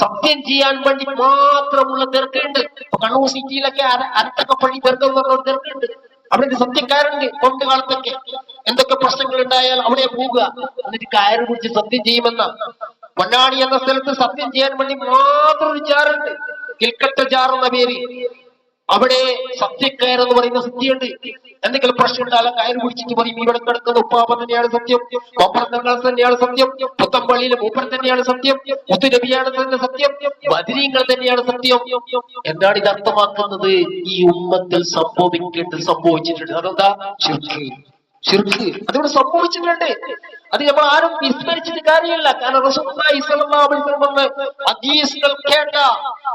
സത്യം ചെയ്യാൻ വേണ്ടി മാത്രമുള്ള തിരക്കുണ്ട്. കണ്ണൂർ സിറ്റിയിലൊക്കെ അരട്ടക്കപ്പള്ളി തിരക്ക് എന്ന് പറഞ്ഞ തിരക്കുണ്ട്. അവിടെ സത്യക്കാരുണ്ട്. പണ്ട് കാലത്തൊക്കെ എന്തൊക്കെ പ്രശ്നങ്ങൾ ഉണ്ടായാൽ അവിടെ പോവുക, എന്നിട്ട് കയറ് കുറിച്ച് സത്യം ചെയ്യുമെന്ന. പൊന്നാണി എന്ന സ്ഥലത്ത് സത്യം ചെയ്യാൻ വേണ്ടി മാത്രം ഒരു ജാറുണ്ട്, കിൽക്കട്ട ജാർ എന്ന പേര്. അവിടെ സത്യക്കയർ എന്ന് പറയുന്ന സത്യമുണ്ട്. എന്തെങ്കിലും പ്രശ്നം ഉണ്ടായാലും കയറ് പിടിച്ചിട്ട് പറയും, ഇവിടെ കിടക്കുന്ന ഉപ്പാപ്പ തന്നെയാണ് സത്യം, കൊപ്പറത്തങ്ങൾ തന്നെയാണ് സത്യം, പുത്തമ്പള്ളിയിലെ മൂപ്പർ തന്നെയാണ് സത്യം, മുത്തുനബിയാണ് തന്നെ സത്യം, ബദരീങ്ങൾ തന്നെയാണ് സത്യം. എന്താണ് ഇത് അർത്ഥമാക്കുന്നത്? ഈ ഉമ്മത്തിൽ സംഭവിച്ചിട്ടുണ്ട്. അതെന്താ? ശിർക്ക്. അതിവിടെ സംഭവിച്ചിട്ടുണ്ട്. അത് നമ്മൾ ആരും വിസ്മരിച്ചിട്ട് കാര്യമില്ല. കാരണം റസൂലുള്ളാഹി സ്വല്ലല്ലാഹു അലൈഹി വസല്ലം ഹദീസുകൾ കേട്ട,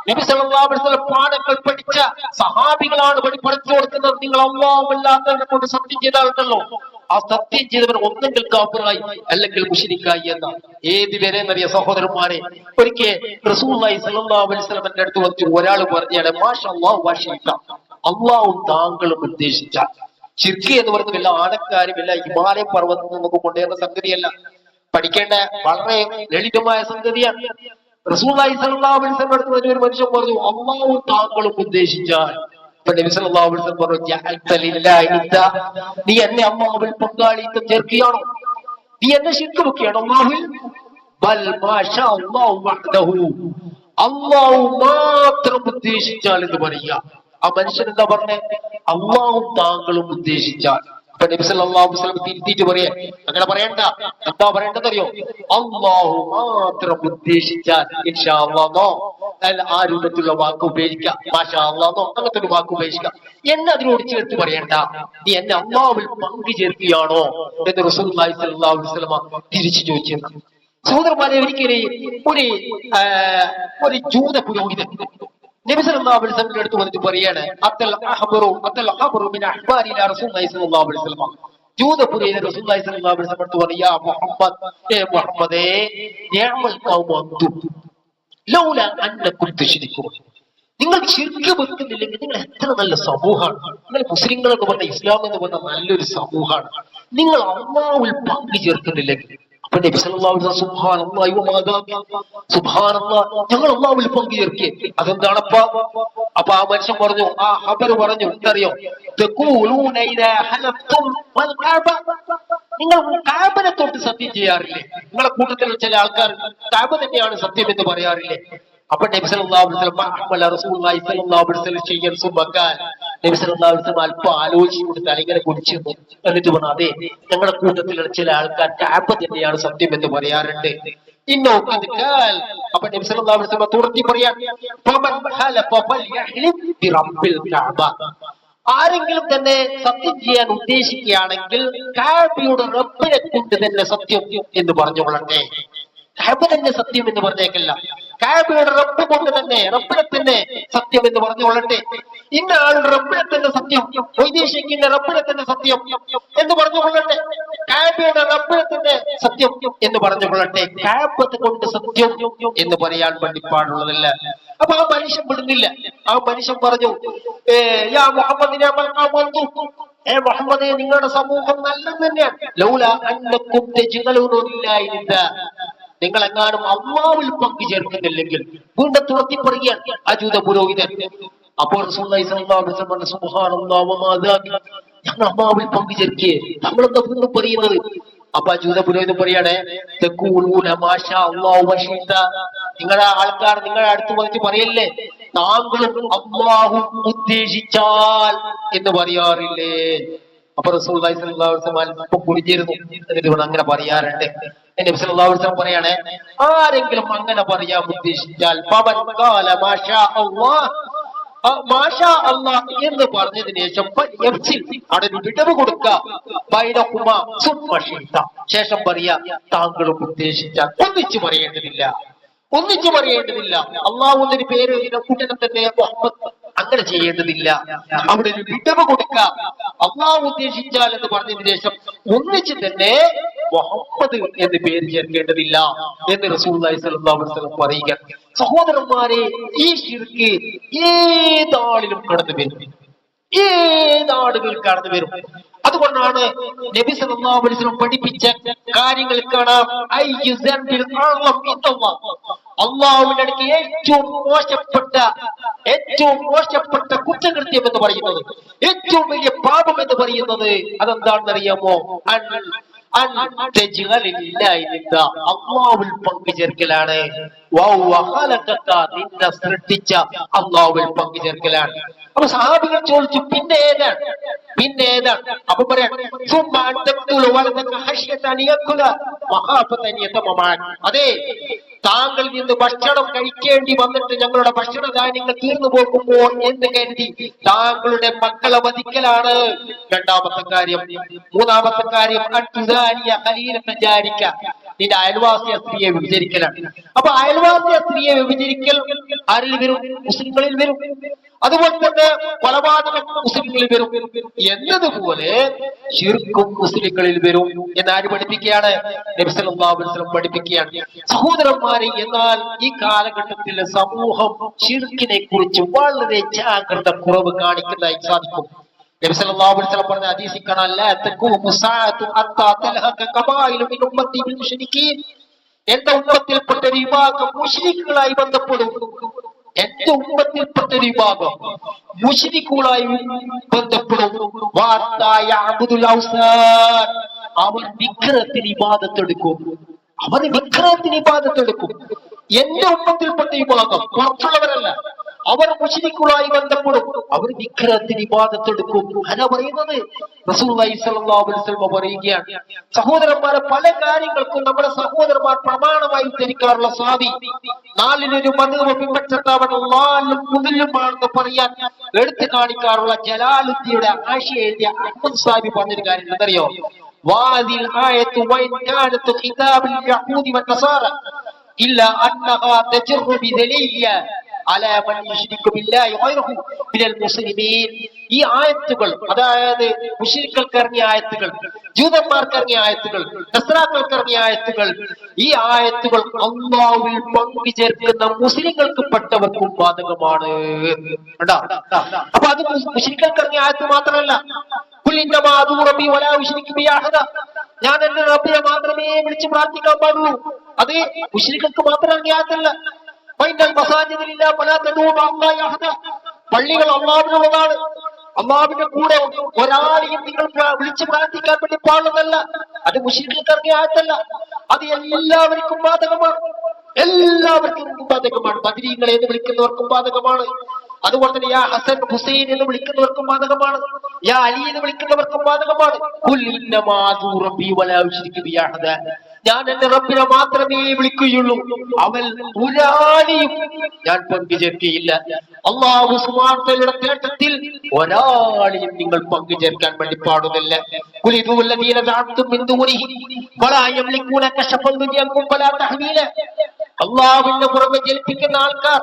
നബി സല്ലല്ലാഹു അലൈഹി വസല്ലം പാഠങ്ങൾ പഠിച്ച സഹാബികളാണ് പഠിച്ചു കൊടുക്കുന്നത്. നിങ്ങൾ അല്ലാഹു അല്ലാത്തവരെ കൊണ്ട് സത്യം ചെയ്താലുണ്ടല്ലോ, ആ സത്യം ചെയ്തവർ ഒന്നെങ്കിൽ കാഫിറായി അല്ലെങ്കിൽ മുശ്രിക്കായി എന്ന. ഏത് വരെ എന്നറിയ സഹോദരന്മാരെ, ഒരിക്കൽ റസൂലുള്ളാഹി സ്വല്ലല്ലാഹു അലൈഹി വസല്ലമയുടെ അടുത്ത് വന്നിട്ട് ഒരാൾ പറഞ്ഞാണ്, മാഷാ അല്ലാഹു വശീക, അല്ലാഹു താങ്കളും ഉദ്ദേശിച്ച ശിർക്ക് എന്ന് പറയുന്നത് വല്ല ആനക്കാരും വല്ല ഹിമാലയ പർവ്വതത്തിൽ നമുക്ക് കൊണ്ടുവരുന്ന സംഗതിയല്ല. പഠിക്കേണ്ട വളരെ ലളിതമായ സംഗതിയാണ്. റസൂലുള്ളാഹി സ്വല്ലല്ലാഹു അലൈഹി വസല്ലം അടുത്ത് ഒരു മനുഷ്യൻ പറഞ്ഞു, അല്ലാഹു താങ്കളും ഉദ്ദേശിച്ചാൽ. അപ്പൊ നബി സല്ലല്ലാഹു അലൈഹി വസല്ലം പറഞ്ഞു, ജഅൽത ലില്ലാഹി നിദ്ദ, നീ എന്നെ അല്ലാഹുവിൽ പങ്കാളിത്തം ചേർക്കുകയാണോ? നീ എന്നെ ശിർക്ക് വെക്കുകയാണോ അല്ലാഹുവിൽ? ബൽ മാഷാ അല്ലാഹു വഹ്ദഹു, അല്ലാഹു മാത്രം ഉദ്ദേശിച്ചാൽ എന്ന് പറയുക. ആ മനുഷ്യൻ എന്താ പറഞ്ഞേ? അല്ലാഹു താങ്കളും ഉദ്ദേശിച്ചാൽ. അപ്പൊ നബി സല്ലല്ലാഹു അലൈഹി വസല്ലം തിരുത്തിയിട്ട് പറയാ, അങ്ങനെ പറയണ്ട. എന്താ പറയേണ്ടതറിയോ? അല്ലാഹു മാത്രം ഉദ്ദേശിച്ചാൽ ഇൻഷാ അല്ലാഹ് ആ രൂപത്തിലുള്ള വാക്ക് ഉപയോഗിക്കാം. മാഷാ അല്ലാഹ് അങ്ങനത്തെ ഒരു വാക്ക് ഉപയോഗിക്കാം. എന്നെ അതിനോട് ചേർത്ത് പറയണ്ട. നീ എന്നെ അല്ലാഹുവിൽ പങ്കു ചേർക്കുകയാണോ എന്ന് റസൂലുള്ളാഹി സ്വല്ലല്ലാഹു അലൈഹി വസല്ലം തിരിച്ചു ചോദിച്ചു. സഹോദരന്മാരെ, ഒരിക്കലും ഒരു ജൂത പുരോഹിതൻ നബി സല്ലല്ലാഹു അലൈഹി വസല്ലം അടുത്ത് വന്നിട്ട് പറയാണ്, ജൂത പുരോഹിതൻ റസൂലുള്ളാഹി സ്വല്ലല്ലാഹു അലൈഹി വസല്ലം അടുത്ത് പറഞ്ഞു, യാ മുഹമ്മദ്, മുഹമ്മദേ, നിഅമൽ ഖൗമു അൻതും ലൗലാ അന്നകും തുശ്രികൂൻ, നിങ്ങൾ ശിർക്ക് വെക്കുന്നില്ലെങ്കിൽ നിങ്ങൾ എത്ര നല്ല സമൂഹമാണ്. നിങ്ങൾ മുസ്ലിങ്ങൾ എന്ന് പറഞ്ഞ ഇസ്ലാം എന്ന് പറഞ്ഞ നല്ലൊരു സമൂഹമാണ്. നിങ്ങൾ അല്ലാഹുവിൽ പങ്കു ചേർക്കുന്നില്ലെങ്കിൽ. അപ്പൊ നബി സല്ലല്ലാഹു അലൈഹി വസല്ലം സുബ്ഹാനല്ലാഹി വ മാദാ, സുബ്ഹാനല്ലാഹ്, ഞങ്ങൾ അല്ലാഹുവിൽ പങ്കു ചേർക്കേ. അതെന്താണപ്പാ? അപ്പൊ ആ മനുഷ്യൻ പറഞ്ഞു, ആ ഖബർ പറഞ്ഞു, എന്തറിയോ? തഖൂലൂന ഇദാ ഹലഫ്തും വൽ കഅബ, നിങ്ങൾ കഅബനെ തൊട്ട് സത്യം ചെയ്യാറില്ലേ? നിങ്ങളുടെ കൂട്ടത്തിൽ ചില ആൾക്കാർ കഅബ തന്നെയാണ് സത്യം എന്ന് പറയാറില്ലേ? അപ്പൊ നബി സല്ലല്ലാഹു അലൈഹി വസല്ലം റസൂലുള്ളാഹി സ്വല്ലല്ലാഹു അലൈഹി വസല്ലം ചെയ്യാൻ സുബക്കാൻ നബി സല്ലല്ലാഹു അലൈഹി വസല്ലം അല്പം ആലോചിച്ചുകൊണ്ട് തലയിങ്ങനെ കുടിച്ചു. എന്നിട്ട് പറഞ്ഞു, അതെ, ഞങ്ങളുടെ കൂട്ടത്തിലുള്ള ചില ആൾക്കാർ കഅബ തന്നെയാണ് സത്യം എന്ന് പറയാറുണ്ട്. അപ്പൊ നബി സല്ലല്ലാഹു അലൈഹി വസല്ലം തുടർത്തി പറയാൻ, ആരെങ്കിലും തന്നെ സത്യം ചെയ്യാൻ ഉദ്ദേശിക്കുകയാണെങ്കിൽ കഅബയുടെ റബ്ബിനെ കൊണ്ട് തന്നെ സത്യം എന്ന് പറഞ്ഞുകൊള്ളട്ടെ. കഅബ തന്നെ സത്യം എന്ന് പറഞ്ഞേക്കല്ല, കഅബയുടെ റബ്ബ് കൊണ്ട് തന്നെ, റബ്ബിനെ തന്നെ സത്യം എന്ന് പറഞ്ഞുകൊള്ളട്ടെ. ഇന്ന ആളുടെ റബ്ബിനെ തന്നെ സത്യം, വൈദേശിക്കുന്ന റബ്ബിനെ തന്നെ സത്യം എന്ന് പറഞ്ഞുകൊള്ളട്ടെ. കഅബയുടെ റബ്ബിനെ തന്നെ സത്യം എന്ന് പറഞ്ഞുകൊള്ളട്ടെ. കഅബത്തെ കൊണ്ട് സത്യം എന്ന് പറയാൻ വേണ്ടി പാടുള്ളതല്ല. അപ്പൊ ആ മനുഷ്യൻ വിടുന്നില്ല. ആ മനുഷ്യൻ പറഞ്ഞു, യാ മുഹമ്മദിനെ മുഹമ്മദേ, നിങ്ങളുടെ സമൂഹം നല്ലത് തന്നെയാണ്. ലൗലാ അന്നകും തജ്തലൂന ലില്ലാഹി നിദ്ദ, നിങ്ങൾ എങ്ങാനും അല്ലാഹുവിൽ പങ്കു ചേർക്കുന്നില്ലെങ്കിൽ. വീണ്ടും തുറത്തി പറയുകയാണ് ആ ജൂത പുരോഹിതൻ. അപ്പോൾ റസൂലുള്ളാഹി സ്വല്ലല്ലാഹു അലൈഹി വസല്ലം പറഞ്ഞു, സുബ്ഹാനല്ലാഹ് വ മാ ദാക, ഞങ്ങൾ അല്ലാഹുവിൽ പങ്കു ചേർക്കേ. നമ്മളെന്താ വീണ്ടും പറയുന്നത്? അപ്പൊ ആ ജൂത പുരോഹിതൻ പറയാണ്, തഖൂലൂന മാഷാ അല്ലാഹു വ ശിഅത, നിങ്ങളുടെ ആൾക്കാർ നിങ്ങളുടെ അടുത്ത് വന്നിട്ട് പറയല്ലേ, താങ്കളും അല്ലാഹു ഉദ്ദേശിച്ചാൽ എന്ന് പറയാറില്ലേ? അപ്പൊ റസൂലുള്ളാഹി സ്വല്ലല്ലാഹു അലൈഹി വസല്ലം ഇപ്പൊ കുടിച്ചിരുന്നു. എന്നിട്ട് അങ്ങനെ പറയാറുണ്ട്. നബി സല്ലല്ലാഹു അലൈഹി വസല്ലം പറയാണ്, ആരെങ്കിലും അങ്ങനെ പറയാൻ ഉദ്ദേശിച്ചാൽ മാഷാ അല്ലാഹ് എന്ന് പറഞ്ഞതിന് ശേഷം അവിടെ വിടവ് കൊടുക്കുക, ശേഷം പറയാ താങ്കളും ഉദ്ദേശിച്ചാൽ. ഒന്നിച്ചു പറയേണ്ടതില്ല. അള്ളാഹുവിന്റെ പേര് കൂട്ടനം തന്നെ മുഹമ്മദ്, അങ്ങനെ ചെയ്യേണ്ടതില്ല. അവിടെ ഒരു വിടവ് കൊടുക്കുക, അള്ളാഹു ഉദ്ദേശിച്ചാൽ എന്ന് പറഞ്ഞതിന് ശേഷം ഒന്നിച്ച് തന്നെ മുഹമ്മദ് എന്ന് പേര് ചേർക്കേണ്ടതില്ല എന്ന് റസൂലുള്ളാഹി സ്വല്ലല്ലാഹു അലൈഹി വസല്ലം പറയുക. സഹോദരന്മാരെ, ഈ ശിർക്ക് ഏതാളിലും കടന്നു വരും, ഏതാളുകൾ കടന്നു വരും. അതുകൊണ്ടാണ് നബി സല്ലല്ലാഹു അലൈഹി വസല്ലം പഠിപ്പിച്ച കാര്യങ്ങൾ കാണാം. അല്ലാഹുവിന്റെ അടുത്ത് ഏറ്റവും മോശപ്പെട്ട കുറ്റകൃത്യം എന്ന് പറയുന്നത്, ഏറ്റവും വലിയ പാപം എന്ന് പറയുന്നത് അതെന്താണെന്നറിയാമോ? അല്ലാഹുവിൽ പങ്കു ചേർക്കലാണ്. നിന്നെ സൃഷ്ടിച്ച അല്ലാഹുവിൽ പങ്കു ചേർക്കലാണ്. അപ്പൊ സഹാബികൾ ചോദിച്ചു, പിന്നെ ഏതാണ്? അപ്പൊ പറയാം, അതെ, താങ്കൾ നിന്ന് ഭക്ഷണം കഴിക്കേണ്ടി വന്നിട്ട് ഞങ്ങളുടെ ഭക്ഷണധാന്യങ്ങൾ തീർന്നു പോകുമ്പോൾ എന്ന് കരുതി താങ്കളുടെ മക്കളെ വധിക്കലാണ് രണ്ടാമത്തെ കാര്യം. മൂന്നാമത്തെ കാര്യം, നിന്റെ അയൽവാസിയ സ്ത്രീയെ വിഭജിക്കലാണ്. അപ്പൊ അയൽവാസിയ സ്ത്രീയെ വിഭജിക്കൽ ആരിൽ വരും? മുസ്ലിങ്ങളിൽ വരും. അതുപോലെ തന്നെ കൊലപാതകം മുസ്ലിങ്ങളിൽ വരും എന്നതുപോലെ ശിർക്കും മുസ്ലിങ്ങളിൽ വരും എന്നാര് പഠിപ്പിക്കുകയാണ്? നബി സല്ലല്ലാഹു അലൈഹി വസല്ലം പഠിപ്പിക്കുകയാണ്. സഹോദരന്മാരെ, എന്നാൽ ഈ കാലഘട്ടത്തിലെ സമൂഹം ശിർക്കിനെ കുറിച്ച് വളരെ ജാഗ്രത കുറവ് കാണിക്കുന്നതായി സാധിക്കും. നബി സല്ലല്ലാഹു അലൈഹി വസല്ലം പറഞ്ഞ ഹദീസിൽ കാണാം ലാ തഖൂമു സഅതു ഹത്താ തൽഹഖ ഖബായിലു മിൻ ഉമ്മത്തി ബിൽ മുശ്രിക്കീൻ. എന്റെ ഉമ്മത്തിൽപ്പെട്ട ഒരു വിഭാഗം മുശ്രിക്കുകളായി ബന്ധപ്പെടും. എന്റെ ഉമ്മത്തിൽപ്പെട്ട ഒരു വിഭാഗം മുശ്രിക്കുകളായി ബന്ധപ്പെടും. അവർ വിഗ്രഹത്തിന് ഇബാദത്തെടുക്കും. അവർ വിഗ്രഹത്തിന് ഇബാദത്തെടുക്കും. എന്റെ ഉമ്മത്തിൽപ്പെട്ട വിഭാഗം, പുറത്തുള്ളവരല്ല. അവർ മുശ്രിക്കുകളായി ബന്ധപ്പെടും. അവർ വിഗ്രഹത്തിന് ഇബാദത്തെടുക്കും. അതാ പറയുന്നത്. റസൂലുള്ളാഹി സ്വല്ലല്ലാഹു അലൈഹി വസല്ലം പറയുകയാണ്, സഹോദരന്മാരെ, പല കാര്യങ്ങൾക്കും നമ്മുടെ സഹോദരന്മാർ പ്രമാണമായി ഉദ്ധരിക്കാറുള്ള സ്വാമി നാലിലൊരു മദ്ഹബ് പിൻപറ്റത്താവണം മുതലുമാണെന്ന് പറയാൻ എടുത്തു കാണിക്കാറുള്ള ജലാലുദ്ദീയുടെ ആശയ എഴുതിയ അഹ്മദ് സാഹിബ് പറഞ്ഞൊരു കാര്യം എന്തറിയോ? വാദിൽ ആയത്തു വൈൻ കാനത്തു ഖിതാബിൽ യഹൂദി വന്നസാറ ഇല്ലാ അന്നഹാ തജറു ബിദലിയ അലാ മൻ യുശ്രികു ബില്ലാഹി ഗൈറഹു മിനൽ മുസ്ലിമീൻ. ഈ ആയത്തുകൾ, അതായത് മുശ്രിക്കുകൾക്ക് ഇറങ്ങിയ ആയത്തുകൾ, ജൂതന്മാർക്ക് ഇറങ്ങിയ ആയത്തുകൾ, നസ്രാക്കൾക്ക് ഇറങ്ങിയ ആയത്തുകൾ, ഈ ആയത്തുകൾ അല്ലാഹുവിൽ പങ്കു ചേർക്കുന്ന മുസ്ലിങ്ങൾക്ക് പെട്ടവർക്കും ബാധകമാണ്. അപ്പൊ അത് മുശ്രിക്കുകൾക്ക് ഇറങ്ങിയ ആയത്ത് മാത്രമല്ല. ഞാൻ എന്റെ റബ്ബിനെ മാത്രമേ വിളിച്ച് പ്രാർത്ഥിക്കാൻ പാടുള്ളൂ. അത് മുശ്രിക്കുകൾക്ക് മാത്രം ഇറങ്ങിയ ആയത്തല്ല. പള്ളികൾ അള്ളാഹുവിനുള്ളതാണ്. അള്ളാഹുവിന്റെ കൂടെ ഒരാളെയും നിങ്ങൾ വിളിച്ച് പ്രാർത്ഥിക്കാൻ വേണ്ടി പാടുന്നതല്ല. അത് മുശ്രിക്കുകൾക്ക് ഇറങ്ങിയ ആയത്തല്ല. അത് എല്ലാവർക്കും ബാധകമാണ്. എല്ലാവർക്കും ബാധകമാണ്. ബദരീങ്ങളെ എന്ന് വിളിക്കുന്നവർക്കും ബാധകമാണ്. അതുപോലെ തന്നെ യാ ഹസൻ ഹുസൈൻ എന്ന് വിളിക്കുന്നവർക്കും ബാധകമാണ്. യാ അലി എന്ന് വിളിക്കുന്നവർക്കും ബാധകമാണ്. ഞാൻ എന്റെ റബ്ബിനെ മാത്രമേ വിളിക്കുകയുള്ളൂ, അവൻ ഒരാളെയും ഞാൻ പങ്കുചേർക്കുകയില്ല. അല്ലാഹു സുബ്ഹാനഹു വ തആലയുടെ തേട്ടത്തിൽ ഒരാളെയും നിങ്ങൾ പങ്കുചേർക്കാൻ വേണ്ടി പാടുന്നില്ല. അല്ലാഹുവിന്റെ പുറമെ ജലിപ്പിക്കുന്ന ആൾക്കാർ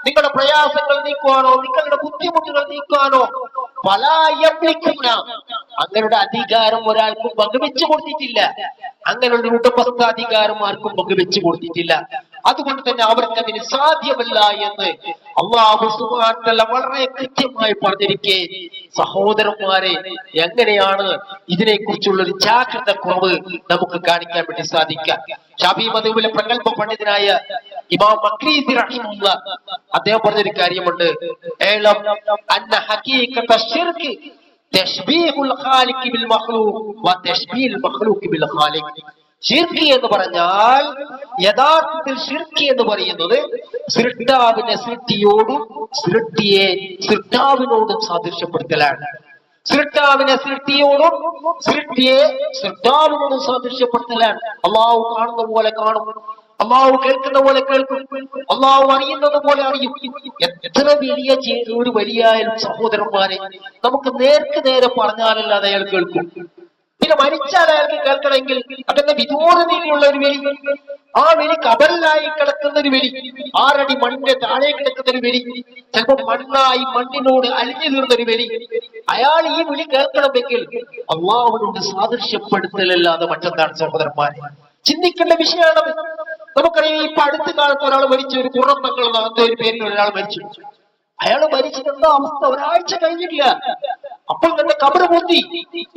നിങ്ങളുടെ പ്രയാസങ്ങൾ നീക്കുവാനോ നിങ്ങളുടെ ബുദ്ധിമുട്ടുകൾ നീക്കുവാനോ പലായംലിക്കുന്ന അങ്ങനെയുള്ള അധികാരം ഒരാൾക്കും പങ്കുവെച്ചു കൊടുത്തിട്ടില്ല. അങ്ങനെയുള്ള ഉടമസ്ഥ അധികാരം ആർക്കും പങ്കുവെച്ചു കൊടുത്തിട്ടില്ല. അതുകൊണ്ട് തന്നെ അവർക്ക് അതിന് സാധ്യമല്ല എന്ന് അല്ലാഹു സുബ്ഹാനഹു വ തആല വളരെ കൃത്യമായി പറഞ്ഞിരിക്കെ, സഹോദരന്മാരെ, എങ്ങനെയാണ് ഇതിനെക്കുറിച്ചുള്ള ഒരു ജാഗ്രത കുറവ് നമുക്ക് കാണിക്കാൻ വേണ്ടി സാധിക്കാം? ശാഫിഈ മദ്ഹബിലെ പ്രഗൽഭ പണ്ഡിതനായ ഇമാം മഖ്രിസി റഹിമഹുല്ലാഹ് അദ്ദേഹം പറഞ്ഞൊരു കാര്യമുണ്ട്. ഏലം അന്ന ഹഖീഖത ശിർക്ക് തശ്ബീഹുൽ ഖാലിഖ് ബിൽ മഖ്ലൂഖ് വ തശ്ബീഹുൽ മഖ്ലൂഖ് ബിൽ ഖാലിഖ്. ശിർക്ക് എന്ന് പറഞ്ഞാൽ, യഥാർത്ഥത്തിൽ ശിർക്ക് എന്ന് പറയുന്നത് സൃഷ്ടാവിനെ സൃഷ്ടിയോടും സൃഷ്ടിയെ സൃഷ്ടാവിനോടും സാദൃശ്യപ്പെടുത്തലാണ്. സൃഷ്ടാവിനെ സൃഷ്ടിയോടും സൃഷ്ടിയെ സൃഷ്ടാവിനോടും സാദൃശ്യപ്പെടുത്തലാണ്. അള്ളാഹു കാണുന്ന പോലെ കാണും, അള്ളാഹു കേൾക്കുന്ന പോലെ കേൾക്കും, അള്ളാഹു അറിയുന്നത് പോലെ അറിയും. എത്ര വലിയ ഒരു വലിയായാലും സഹോദരന്മാരെ, നമുക്ക് നേർക്ക് നേരെ പറഞ്ഞാലല്ലാതെ അയാൾ കേൾക്കും. പിന്നെ മരിച്ചാൽ അയാൾക്ക് കേൾക്കണമെങ്കിൽ അതെന്നെ വിദൂരതയിലുള്ള ഒരു വെലി, ആ വെലി കബറിലായി കിടക്കുന്ന ഒരു വെലി, 6 അടി മണ്ണിന്റെ താഴെ കിടക്കുന്ന ഒരു വെലി, ചിലപ്പോൾ മണ്ണായി മണ്ണിനോട് അലിഞ്ഞു തീർന്ന ഒരു വെലി. അയാൾ ഈ വിളി കേൾക്കണമെങ്കിൽ അള്ളാഹുവിനോട് സാദൃശ്യപ്പെടുത്തലല്ലാതെ മറ്റെന്താണ് സഹോദരന്മാരെ? ചിന്തിക്കേണ്ട വിഷയമാണ്. നമുക്കറിയാം, ഇപ്പൊ അടുത്ത കാലത്ത് ഒരാൾ മരിച്ചു, ഒരു പുറത്തങ്ങൾ എന്ന ഒരു പേരിൽ ഒരാൾ മരിച്ചു. അയാൾ മരിച്ചിട്ട് എന്താ അവസ്ഥ? ഒരാഴ്ച കഴിഞ്ഞിട്ടില്ല, അപ്പോൾ തന്നെ കബറ് പൊന്തി,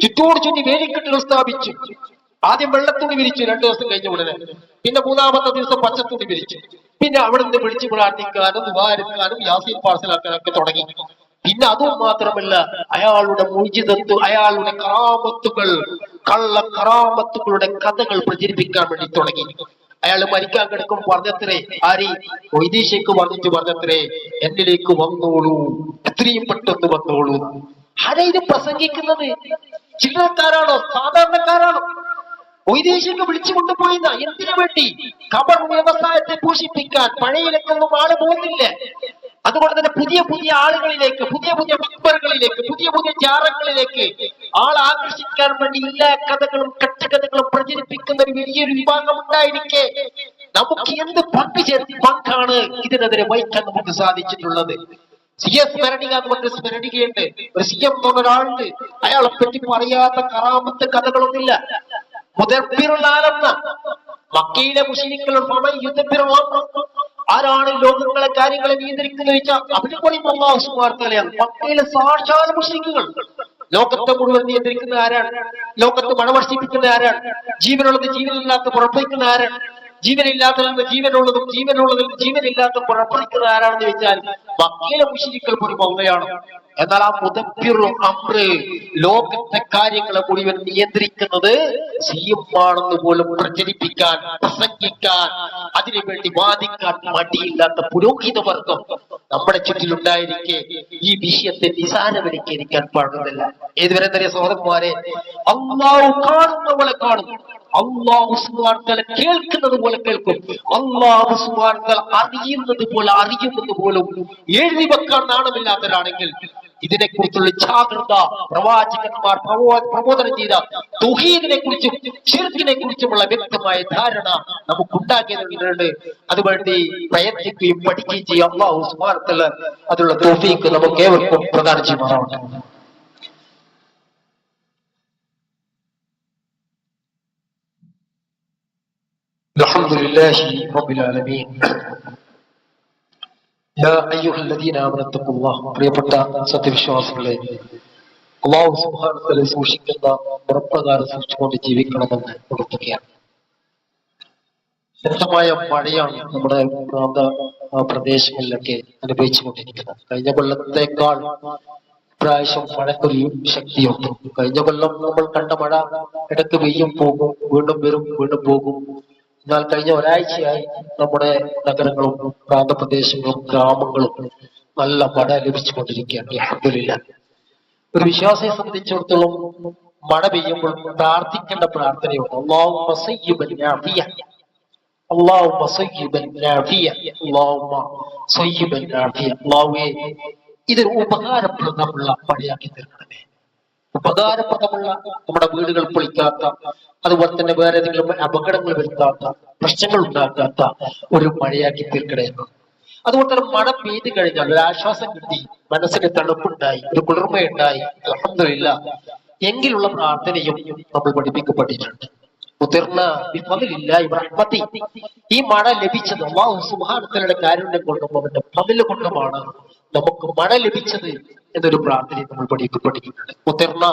ചുറ്റോട് ചുറ്റി വേലിക്കെട്ടുകൾ സ്ഥാപിച്ചു. ആദ്യം വെള്ളത്തുണി വിരിച്ചു, 2 ദിവസം കഴിഞ്ഞ ഉടനെ. പിന്നെ 3-ാമത്തെ ദിവസം പച്ചത്തുണി വിരിച്ചു. പിന്നെ അവിടെ നിന്ന് വിളിച്ചു പ്രാർത്ഥിക്കാനും ദുആ യാസീൻ പാർസലാക്കാനൊക്കെ തുടങ്ങി. പിന്നെ അതും മാത്രമല്ല, അയാളുടെ മുഅ്ജിസത്ത്, അയാളുടെ കറാമത്തുകൾ, കള്ള കറാമത്തുകളുടെ കഥകൾ പ്രചരിപ്പിക്കാൻ വേണ്ടി തുടങ്ങി. അയാൾ മരിക്കാൻ കിടക്കും പറഞ്ഞത്രേ, വൈദേശിക്ക് പറഞ്ഞത്രേ, എന്നിലേക്ക് വന്നോളൂ, എത്രയും പെട്ടെന്ന് വന്നോളൂ. ആരാ ഇത് പ്രസംഗിക്കുന്നത്? ചില്ലറക്കാരാണോ? സാധാരണക്കാരാണോ? വൈദേശിക്ക് വിളിച്ചു കൊണ്ടുപോയിന്ന എന്തിനു വേണ്ടി? ഖബർ വ്യവസായത്തെ പോഷിപ്പിക്കാൻ. പഴയയിലേക്കൊന്നും ആള് പോകുന്നില്ല. അതുകൊണ്ട് തന്നെ പുതിയ പുതിയ ആളുകളിലേക്ക്, പുതിയ പുതിയ മക്ബറുകളിലേക്ക്, പുതിയ പുതിയ ജാറങ്ങളിലേക്ക് ആളെ ആകർഷിക്കാൻ വേണ്ടി എല്ലാ കഥകളും കെട്ടുകഥകളും പ്രചരിപ്പിക്കുന്ന ഒരു വലിയൊരു വിഭാഗം ഉണ്ടായിരിക്കെ നമുക്ക് എന്ത് പങ്കാണ് ഇതിനെതിരെ വഹിക്കാൻ നമുക്ക് സാധിച്ചിട്ടുള്ളത്? സ്മരണിക എന്ന് പറഞ്ഞ സ്മരണികയുണ്ട്. ഒരു CM എന്ന് പറഞ്ഞ ഒരാളുണ്ട്. അയാളെ പറ്റി പറയാത്ത കറാമത്ത് കഥകളൊന്നുമില്ല. മുദബ്ബിറുൽ മക്കയിലെ മുസ്ലിങ്ങൾ ആരാണ് ലോകങ്ങളെ കാര്യങ്ങളെ നിയന്ത്രിക്കുന്നത് ചോദിച്ചാൽ അവര് പറയും അല്ലാഹു സുബ്ഹാനഹു വ തആലയാണ്. മക്കയിലെ സാക്ഷാൽ മുസ്ലിങ്ങൾ, ലോകത്തെ മുഴുവൻ നിയന്ത്രിക്കുന്ന ആരാണ്? ലോകത്ത് മഴ വർഷിപ്പിക്കുന്ന ആരാണ്? ജീവനുള്ളത് ജീവനില്ലാത്ത പുറപ്പെടുവിക്കുന്ന ആരാണ്? ജീവനില്ലാത്തതിൽ നിന്ന് ജീവനുള്ളതും ജീവനുള്ളതിൽ ജീവനില്ലാത്ത പുറപ്പെടുവിക്കുന്ന ആരാണെന്ന് വെച്ചാൽ മക്കയിലെ മുശ്രിക്കുകൾ പോലും അള്ളയാണ്. എന്നാൽ ആ മുദബ്ബിറുൽ അംറ് ലോകത്തെ കാര്യങ്ങളെ മുഴുവൻ നിയന്ത്രിക്കുന്നത് സിയമാണെന്ന് പോലും പ്രചരിപ്പിക്കാൻ, പ്രസംഗിക്കാൻ, അതിനുവേണ്ടി വാദിക്കാൻ മടിയില്ലാത്ത പുരോഹിത വർഗം നമ്മുടെ ചുറ്റിലുണ്ടായിരിക്കെ ഈ വിഷയത്തെ നിസാരവൽക്കരിക്കാൻ പാടുന്നില്ല. ഏതുവരെ തന്നെ സഹോദരന്മാരെ, അള്ളാഹു കാണുന്ന പോലെ കാണും, അള്ളാഹു സുബ്ഹാനഹു വ തആല കേൾക്കുന്നത് പോലെ കേൾക്കും, അള്ളാഹു സുബ്ഹാനഹു വ തആല അറിയുന്നത് പോലെ അറിയുന്നത് പോലും എഴുതി വെക്കാൻ നാണമില്ലാത്തവരാണെങ്കിൽ ഇതിനെക്കുറിച്ചുള്ള ജാഗ്രത പ്രവാചകന്മാർ പ്രബോധനം ചെയ്ത തൗഹീദിനെ കുറിച്ചും ശിർക്കിനെ കുറിച്ചുമുള്ള വ്യക്തമായ ധാരണ നമുക്കുണ്ടാക്കിയതുണ്ട്. അതുവേണ്ടി പ്രയത്നിക്കുകയും പഠിക്കുകയും ചെയ്യും. അല്ലാഹു സുബ്ഹാനഹു വ തആല അതിനുള്ള തൗഫീഖ് നമുക്ക് ഏവർക്കും പ്രദാനം ചെയ്യുമാറാവട്ടെ. അൽഹംദുലില്ലാഹി റബ്ബിൽ ആലമീൻ. പ്രിയപ്പെട്ട സത്യവിശ്വാസികളെ, അല്ലാഹു സുബ്ഹാനഹു വ തആല സൂക്ഷിക്കുന്ന പുറപ്രകാരം സൂക്ഷിച്ചുകൊണ്ട് ജീവിക്കണമെന്ന് ഉണർത്തുകയാണ്. ശക്തമായ മഴയാണ് നമ്മുടെ പ്രാന്ത പ്രദേശങ്ങളിലൊക്കെ അനുഭവിച്ചുകൊണ്ടിരിക്കുന്നത്. കഴിഞ്ഞ കൊല്ലത്തേക്കാൾ പ്രാവശ്യം മഴക്കൊരു ശക്തിയുണ്ട്. കഴിഞ്ഞ കൊല്ലം നമ്മൾ കണ്ട മഴ ഇടയ്ക്ക് പെയ്യും പോകും, വീണ്ടും വരും, വീണ്ടും പോകും. എന്നാൽ കഴിഞ്ഞ ഒരാഴ്ചയായി നമ്മുടെ നഗരങ്ങളും പ്രാന്തപ്രദേശങ്ങളും ഗ്രാമങ്ങളും നല്ല മഴ ലഭിച്ചുകൊണ്ടിരിക്കുകയാണ്. അൽഹംദുലില്ലാഹ്. ഒരു വിശ്വാസിയെ സംബന്ധിച്ചിടത്തോളം മഴ പെയ്യുമ്പോൾ പ്രാർത്ഥിക്കേണ്ട പ്രാർത്ഥനയുണ്ട്. അല്ലാഹുമ്മ സയ്യിബൻ നാഫിയ, അല്ലാഹുമ്മ സയ്യിബൻ നാഫിയ, അല്ലാഹുമ്മ സയ്യിബൻ നാഫിയ. അല്ലാഹുവേ, ഇതൊരു ഉപകാരപ്രദമുള്ള മഴയാക്കി തീർക്കണമേ. ഉപകാരപ്രദമുള്ള, നമ്മുടെ വീടുകൾ പൊളിക്കാത്ത, അതുപോലെ തന്നെ വേറെ ഏതെങ്കിലും അപകടങ്ങൾ വരുത്താത്ത, പ്രശ്നങ്ങൾ ഉണ്ടാക്കാത്ത ഒരു മഴയാക്കി തീർക്കണേ. അതുപോലെ തന്നെ മഴ പെയ്ത് കഴിഞ്ഞാൽ ഒരു ആശ്വാസം കിട്ടി, മനസ്സിന് തണുപ്പുണ്ടായി, ഒരു കുളിർമയുണ്ടായി, അൽഹംദുലില്ലാഹ് എങ്കിലുള്ള പ്രാർത്ഥനയും നമ്മൾ പഠിപ്പിക്കപ്പെട്ടിട്ടുണ്ട്. മുതിർന്ന ഈ മഴ ലഭിച്ചത് അല്ലാഹു സുബ്ഹാനഹു വ തആലയുടെ കാരുണ്യം കൊണ്ടും അവന്റെ ഫദ്ല് കൊണ്ടുമാണ് നമുക്ക് മഴ ലഭിച്ചത് എന്നൊരു പ്രാർത്ഥനയും നമ്മൾ പഠിപ്പിക്കപ്പെട്ടിട്ടുണ്ട്. മുതിർന്ന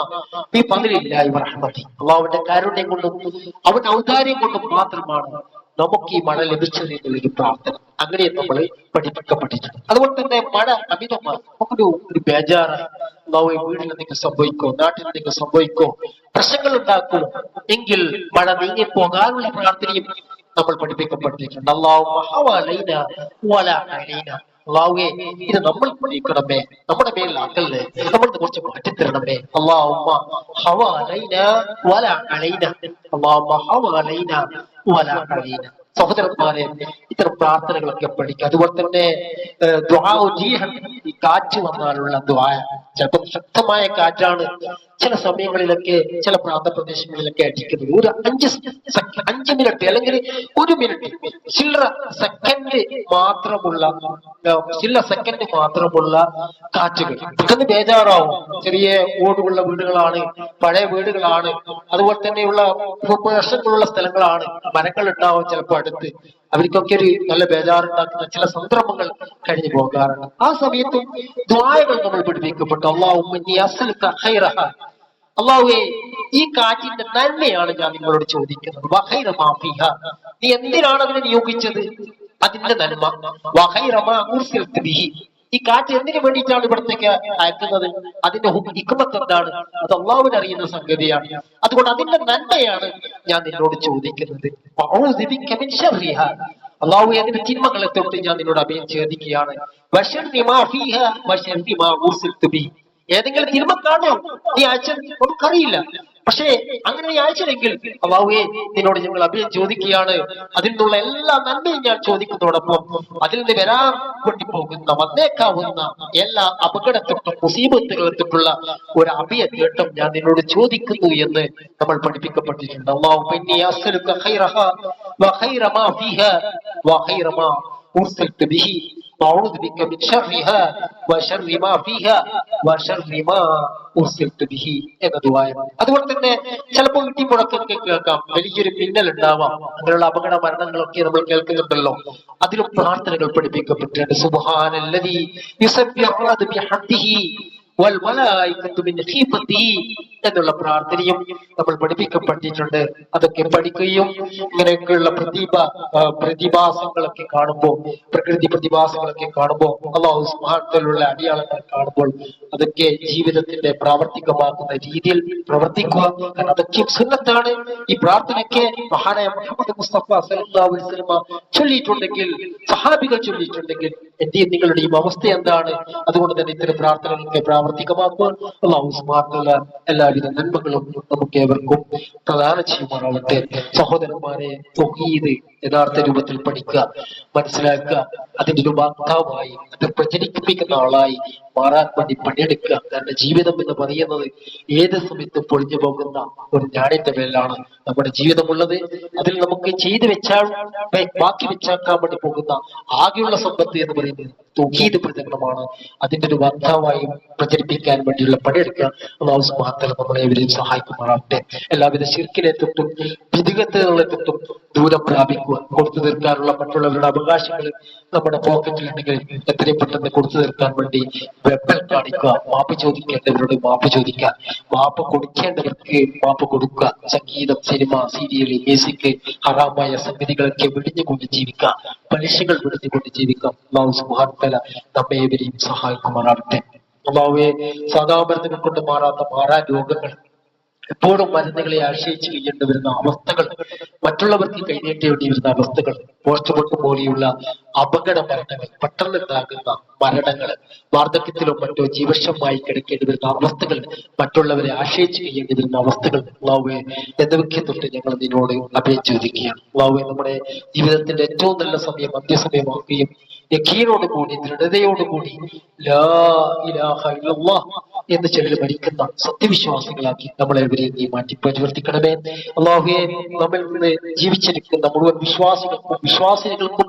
ഈ ഫദ്ലില്ലാഹി വ റഹ്മതി, അല്ലാഹുവിന്റെ കാരുണ്യം കൊണ്ടും അവന്റെ ഔദാര്യം കൊണ്ടും മാത്രമാണ് നമുക്ക് ഈ മഴ ലഭിച്ചത് എന്നുള്ളൊരു പ്രാർത്ഥന അങ്ങനെ നമ്മൾ പഠിപ്പിക്കപ്പെട്ടിട്ടുണ്ട്. അതുപോലെ തന്നെ മഴ അമിതമായി നമുക്കൊരു ബേജാറ്, വീട്ടിൽ എന്തെങ്കിലും സംഭവിക്കോ, നാട്ടിൽ എന്തെങ്കിലും സംഭവിക്കോ, പ്രശ്നങ്ങൾ ഉണ്ടാക്കോ എങ്കിൽ മഴ നീങ്ങിപ്പോകാനുള്ള പ്രാർത്ഥനയും നമ്മൾ പഠിപ്പിക്കപ്പെട്ടിട്ടുണ്ട്. അല്ലാഹുവേ, ഇത് നമ്മൾ പഠിക്കണമേ, നമ്മുടെ മേലാക്കല്ലേ, നമ്മൾ കുറച്ച് മാറ്റിത്തരണമേ. അല്ലാഹുമ്മ ഹവാലൈനാ വലാ അലൈനാ, അല്ലാഹുമ്മ ഹവാലൈനാ വലാ അലൈനാ. സഹോദരന്മാരെ, ഇത്തരം പ്രാർത്ഥനകളൊക്കെ പഠിക്കുക. അതുപോലെ തന്നെ ഈ കാറ്റ് വന്നാലുള്ള ദുആ, ചിലപ്പോൾ ശക്തമായ കാറ്റാണ് ചില സമയങ്ങളിലൊക്കെ ചില പ്രാന്തപ്രദേശങ്ങളിലൊക്കെ അടിക്കുന്നത്. ഒരു 5 മിനിറ്റ് അല്ലെങ്കിൽ 1 മിനിറ്റ് ചില്ലറ സെക്കൻഡ് മാത്രമുള്ള കാറ്റുകൾ പെട്ടെന്ന് ബേജാറാവും. ചെറിയ ഓടുള്ള വീടുകളാണ്, പഴയ വീടുകളാണ്, അതുപോലെ തന്നെയുള്ള പ്രശ്നങ്ങളുള്ള സ്ഥലങ്ങളാണ്, മരങ്ങൾ ഉണ്ടാവും ചിലപ്പോൾ അടുത്ത്. അവർക്കൊക്കെ ഒരു നല്ല ബേജാറുണ്ടാക്കുന്ന ചില സന്ദർഭങ്ങൾ കഴിഞ്ഞു പോകാറുണ്ട്. ആ സമയത്തും ദുആകൾ നമ്മൾ പഠിപ്പിക്കപ്പെട്ടു. അല്ലാഹുവേ, ഈ കാറ്റിന്റെ നന്മയാണ് ഞാൻ നിങ്ങളോട് ചോദിക്കുന്നത്. നീ എന്തിനാണ് അതിനെ നിയോഗിച്ചത്? അതിന്റെ നന്മ. ഈ കാറ്റ് എന്തിനു വേണ്ടിയിട്ടാണ് ഇവിടത്തേക്ക് അയക്കുന്നത്? അതിന്റെ ഹിക്മത്ത് എന്താണ്? അത് അള്ളാഹുവിന് അറിയുന്ന സംഗതിയാണ്. അതുകൊണ്ട് അതിന്റെ നന്മയാണ് ഞാൻ നിന്നോട് ചോദിക്കുന്നത്. അള്ളാഹു അതിന്റെ തിന്മകളെ തൊട്ട് ഞാൻ നിന്നോട് അഭയം ചോദിക്കുകയാണ്. ഏതെങ്കിലും തിന്മ കാണോ നീ അയച്ചത് നമുക്കറിയില്ല, പക്ഷേ അങ്ങനെ നീ അയച്ചതെങ്കിൽ അല്ലാഹുവേ, നിന്നോട് ഞങ്ങൾ അഭയം ചോദിക്കുകയാണ്. അതിൽ നിന്നുള്ള എല്ലാ നന്മയും ഞാൻ ചോദിക്കുന്നതോടൊപ്പം അതിൽ നിന്ന് വരാൻ വേണ്ടി പോകുന്ന വന്നേക്കാവുന്ന എല്ലാ അപകടത്തൊട്ടും മുസീബത്തുകളെ തൊട്ടുള്ള ഒരു അഭയ കേട്ടം ഞാൻ നിന്നോട് ചോദിക്കുന്നു എന്ന് നമ്മൾ പഠിപ്പിക്കപ്പെട്ടിട്ടുണ്ട്. അല്ലാഹുമ്മ ഇന്നി അസ്അലുക ഖൈറഹാ വ ഖൈറ മാ ഫീഹാ വ ഖൈറ മാ ഉർസിൽതു ബിഹി വഅഊദു ബിക മിൻ ശർരിഹാ വ ശർരി മാ ഫീഹാ വ ശർരി മാ ഉർസിൽതു ബിഹി എന്ന ദുആ. അതുപോലെ തന്നെ ചിലപ്പോൾ ഇടിമുഴക്കൊക്കെ കേൾക്കാം, വലിയൊരു മിന്നൽ ഉണ്ടാവാം, അങ്ങനെയുള്ള അപകട മരണങ്ങളൊക്കെ നമ്മൾ കേൾക്കുന്നുണ്ടല്ലോ. അതിലും പ്രാർത്ഥനകൾ പഠിപ്പിക്കപ്പെട്ടിട്ടുണ്ട്. സുബ്ഹാനല്ലദീ യുസബ്ബിഹു ബിഹംദിഹി വൽ മലായികത്തു മിൻ ഖീഫതി എന്നുള്ള പ്രാർത്ഥനയും നമ്മൾ പഠിപ്പിക്കപ്പെട്ടിട്ടുണ്ട്. അതൊക്കെ പഠിക്കുകയും ഇങ്ങനെയൊക്കെയുള്ള പ്രതിഭാസങ്ങളൊക്കെ കാണുമ്പോൾ, പ്രകൃതി പ്രതിഭാസങ്ങളൊക്കെ കാണുമ്പോൾ, അല്ലാഹു സുബ്ഹാനഹു വ തആലയുടെ അടിയാളങ്ങൾ കാണുമ്പോൾ അതൊക്കെ ജീവിതത്തിന്റെ പ്രാവർത്തികമാക്കുന്ന രീതിയിൽ പ്രവർത്തിക്കുക. കാരണം അതൊക്കെ സുന്നത്താണ്. ഈ പ്രാർത്ഥനയ്ക്ക് മഹാനായ മുഹമ്മദ് മുസ്തഫ സല്ലല്ലാഹു അലൈഹി വസല്ലം ചൊല്ലിയിട്ടുണ്ടെങ്കിൽ, സഹാബികൾ ചൊല്ലിയിട്ടുണ്ടെങ്കിൽ എന്റെയും നിങ്ങളുടെയും അവസ്ഥ എന്താണ്? അതുകൊണ്ട് തന്നെ ഇത്തരം പ്രാർത്ഥനകളൊക്കെ പ്രാവർത്തികമാക്കുക. അല്ലാഹു സുബ്ഹാനഹു വ തആല എല്ലാവിധ നന്മകളും നമുക്ക് ഏവർക്കും പ്രദാനം ചെയ്യുമാറാവട്ടെ. സഹോദരന്മാരെ, തൗഹീദ് യഥാർത്ഥ രൂപത്തിൽ പഠിക്കുക, മനസ്സിലാക്കുക, അതിന്റെ ഒരു വാക്താവായി, അത് പ്രചരിപ്പിക്കുന്ന ആളായി മാറാൻ വേണ്ടി പണിയെടുക്കുക. കാരണം ജീവിതം എന്ന് പറയുന്നത് ഏത് സമയത്തും പൊളിഞ്ഞു പോകുന്ന ഒരു ഞാണിന്റെ മേലാണ് നമ്മുടെ ജീവിതമുള്ളത്. അതിൽ നമുക്ക് ചെയ്തു വെച്ചാൽ ബാക്കി വെച്ചാക്കാൻ വേണ്ടി പോകുന്ന ആകെയുള്ള സമ്പത്ത് എന്ന് പറയുന്നത് തൗഹീദ് പ്രചരണമാണ്. അതിന്റെ ഒരു വാക്താവായി പ്രചരിപ്പിക്കാൻ വേണ്ടിയുള്ള പണിയെടുക്കുക. അല്ലാഹു സുബ്ഹാനഹു വ തആല നമ്മളെ ഇവരെയും സഹായിക്കുമാറാവട്ടെ. എല്ലാവിധ ശിർക്കിനെ തൊട്ടും വിധികത്തുകളെ തൊട്ടും ദൂരം പ്രാപിക്കുക. കൊടുത്തു തീർക്കാനുള്ള മറ്റുള്ളവരുടെ അവകാശങ്ങൾ നമ്മുടെ പോക്കറ്റിലുണ്ടെങ്കിൽ എത്രയും പെട്ടെന്ന് കൊടുത്തു തീർക്കാൻ വേണ്ടി വെപ്പൽ കാണിക്കുക. മാപ്പ് ചോദിക്കേണ്ടവരോട് മാപ്പ് ചോദിക്കുക, മാപ്പ് കൊടുക്കേണ്ടവർക്ക് മാപ്പ് കൊടുക്കുക. സംഗീതം, സിനിമ, സീരിയൽ, മ്യൂസിക്, ഹറാമായ സംഗതികളൊക്കെ വെടിഞ്ഞുകൊണ്ട് ജീവിക്കുക, പലിശകൾ വെടിഞ്ഞുകൊണ്ട് ജീവിക്കാം. അല്ലാഹു സുബ്ഹാനഹു വ തആല നമ്മെ ഇവരെയും സഹായിക്കുമാറാവട്ടെ. അല്ലാഹുവേ, സാധാരണ കൊണ്ട് മാറാത്ത മാറാൻ രോഗങ്ങൾ, എപ്പോഴും മരുന്നുകളെ ആശ്രയിച്ച് കഴിയേണ്ടി വരുന്ന അവസ്ഥകൾ, മറ്റുള്ളവർക്ക് കൈനീട്ടേണ്ടി വരുന്ന അവസ്ഥകൾ, പോസ്റ്റ്മോർട്ടം പോലെയുള്ള അപകട മരണങ്ങൾ, പെട്ടെന്നുണ്ടാകുന്ന മരണങ്ങൾ, വാർദ്ധക്യത്തിലോ മറ്റോ ജീവശമായി കിടക്കേണ്ടി വരുന്ന അവസ്ഥകൾ, മറ്റുള്ളവരെ ആശ്രയിച്ച് കഴിയേണ്ടി വരുന്ന അവസ്ഥകൾ, അല്ലാഹുവേ എന്നതൊക്കെ തൊട്ട് ഞങ്ങൾ നിന്നോട് അഭയം ചോദിക്കുകയാണ്. അല്ലാഹുവേ, നമ്മുടെ ജീവിതത്തിന്റെ ഏറ്റവും നല്ല സമയം അന്ത്യസമയമാക്കുകയും യഖീനോടുകൂടി, ദൃഢതയോടുകൂടി ലാ ഇലാഹ ഇല്ലല്ലാഹ് എന്ന് ചൊല്ലി മരിക്കുന്ന സത്യവിശ്വാസികളാക്കി നമ്മളെ നീ മാറ്റി പരിവർത്തിക്കണമേ. അല്ലാഹുവേ, നമ്മിൽ നിന്ന് ജീവിച്ചിരിക്കുന്ന മുഴുവൻ വിശ്വാസികൾക്കും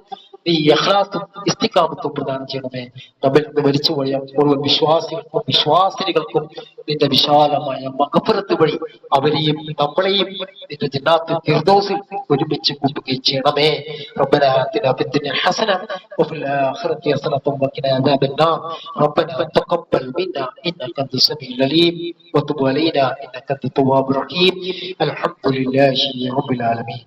നീ ഇഖ്ലാസും ഇസ്തിഖാമത്തും പ്രദാനം ചെയ്യണമേ. നമ്മിൽ നിന്ന് മരിച്ചുപോയ മുഴുവൻ വിശ്വാസികൾക്കും നിന്റെ വിശാലമായ മഗ്ഫിറത്ത് വഴി അവരെയും നമ്മളെയും നിന്റെ ജന്നാത്തുൽ ഫിർദൗസിൽ ഒരുമിച്ച് കൂട്ടുകയും ചെയ്യണമേ. റബ്ബനാ ആതിനാ ഫിദ്ദുനിയ ഹസന വഫിൽ ആഖിറതി ഹസനത വഖിനാ അദാബന്നാർ. റബ്ബനാ തഖബ്ബൽ മിന്നാ ഇന്നക അൻതസ് സമീഉൽ അലീം വതുബ് അലൈനാ ഇന്നക അൻതത് തവ്വാബുർ റഹീം. അൽഹംദുലില്ലാഹി റബ്ബിൽ ആലമീൻ.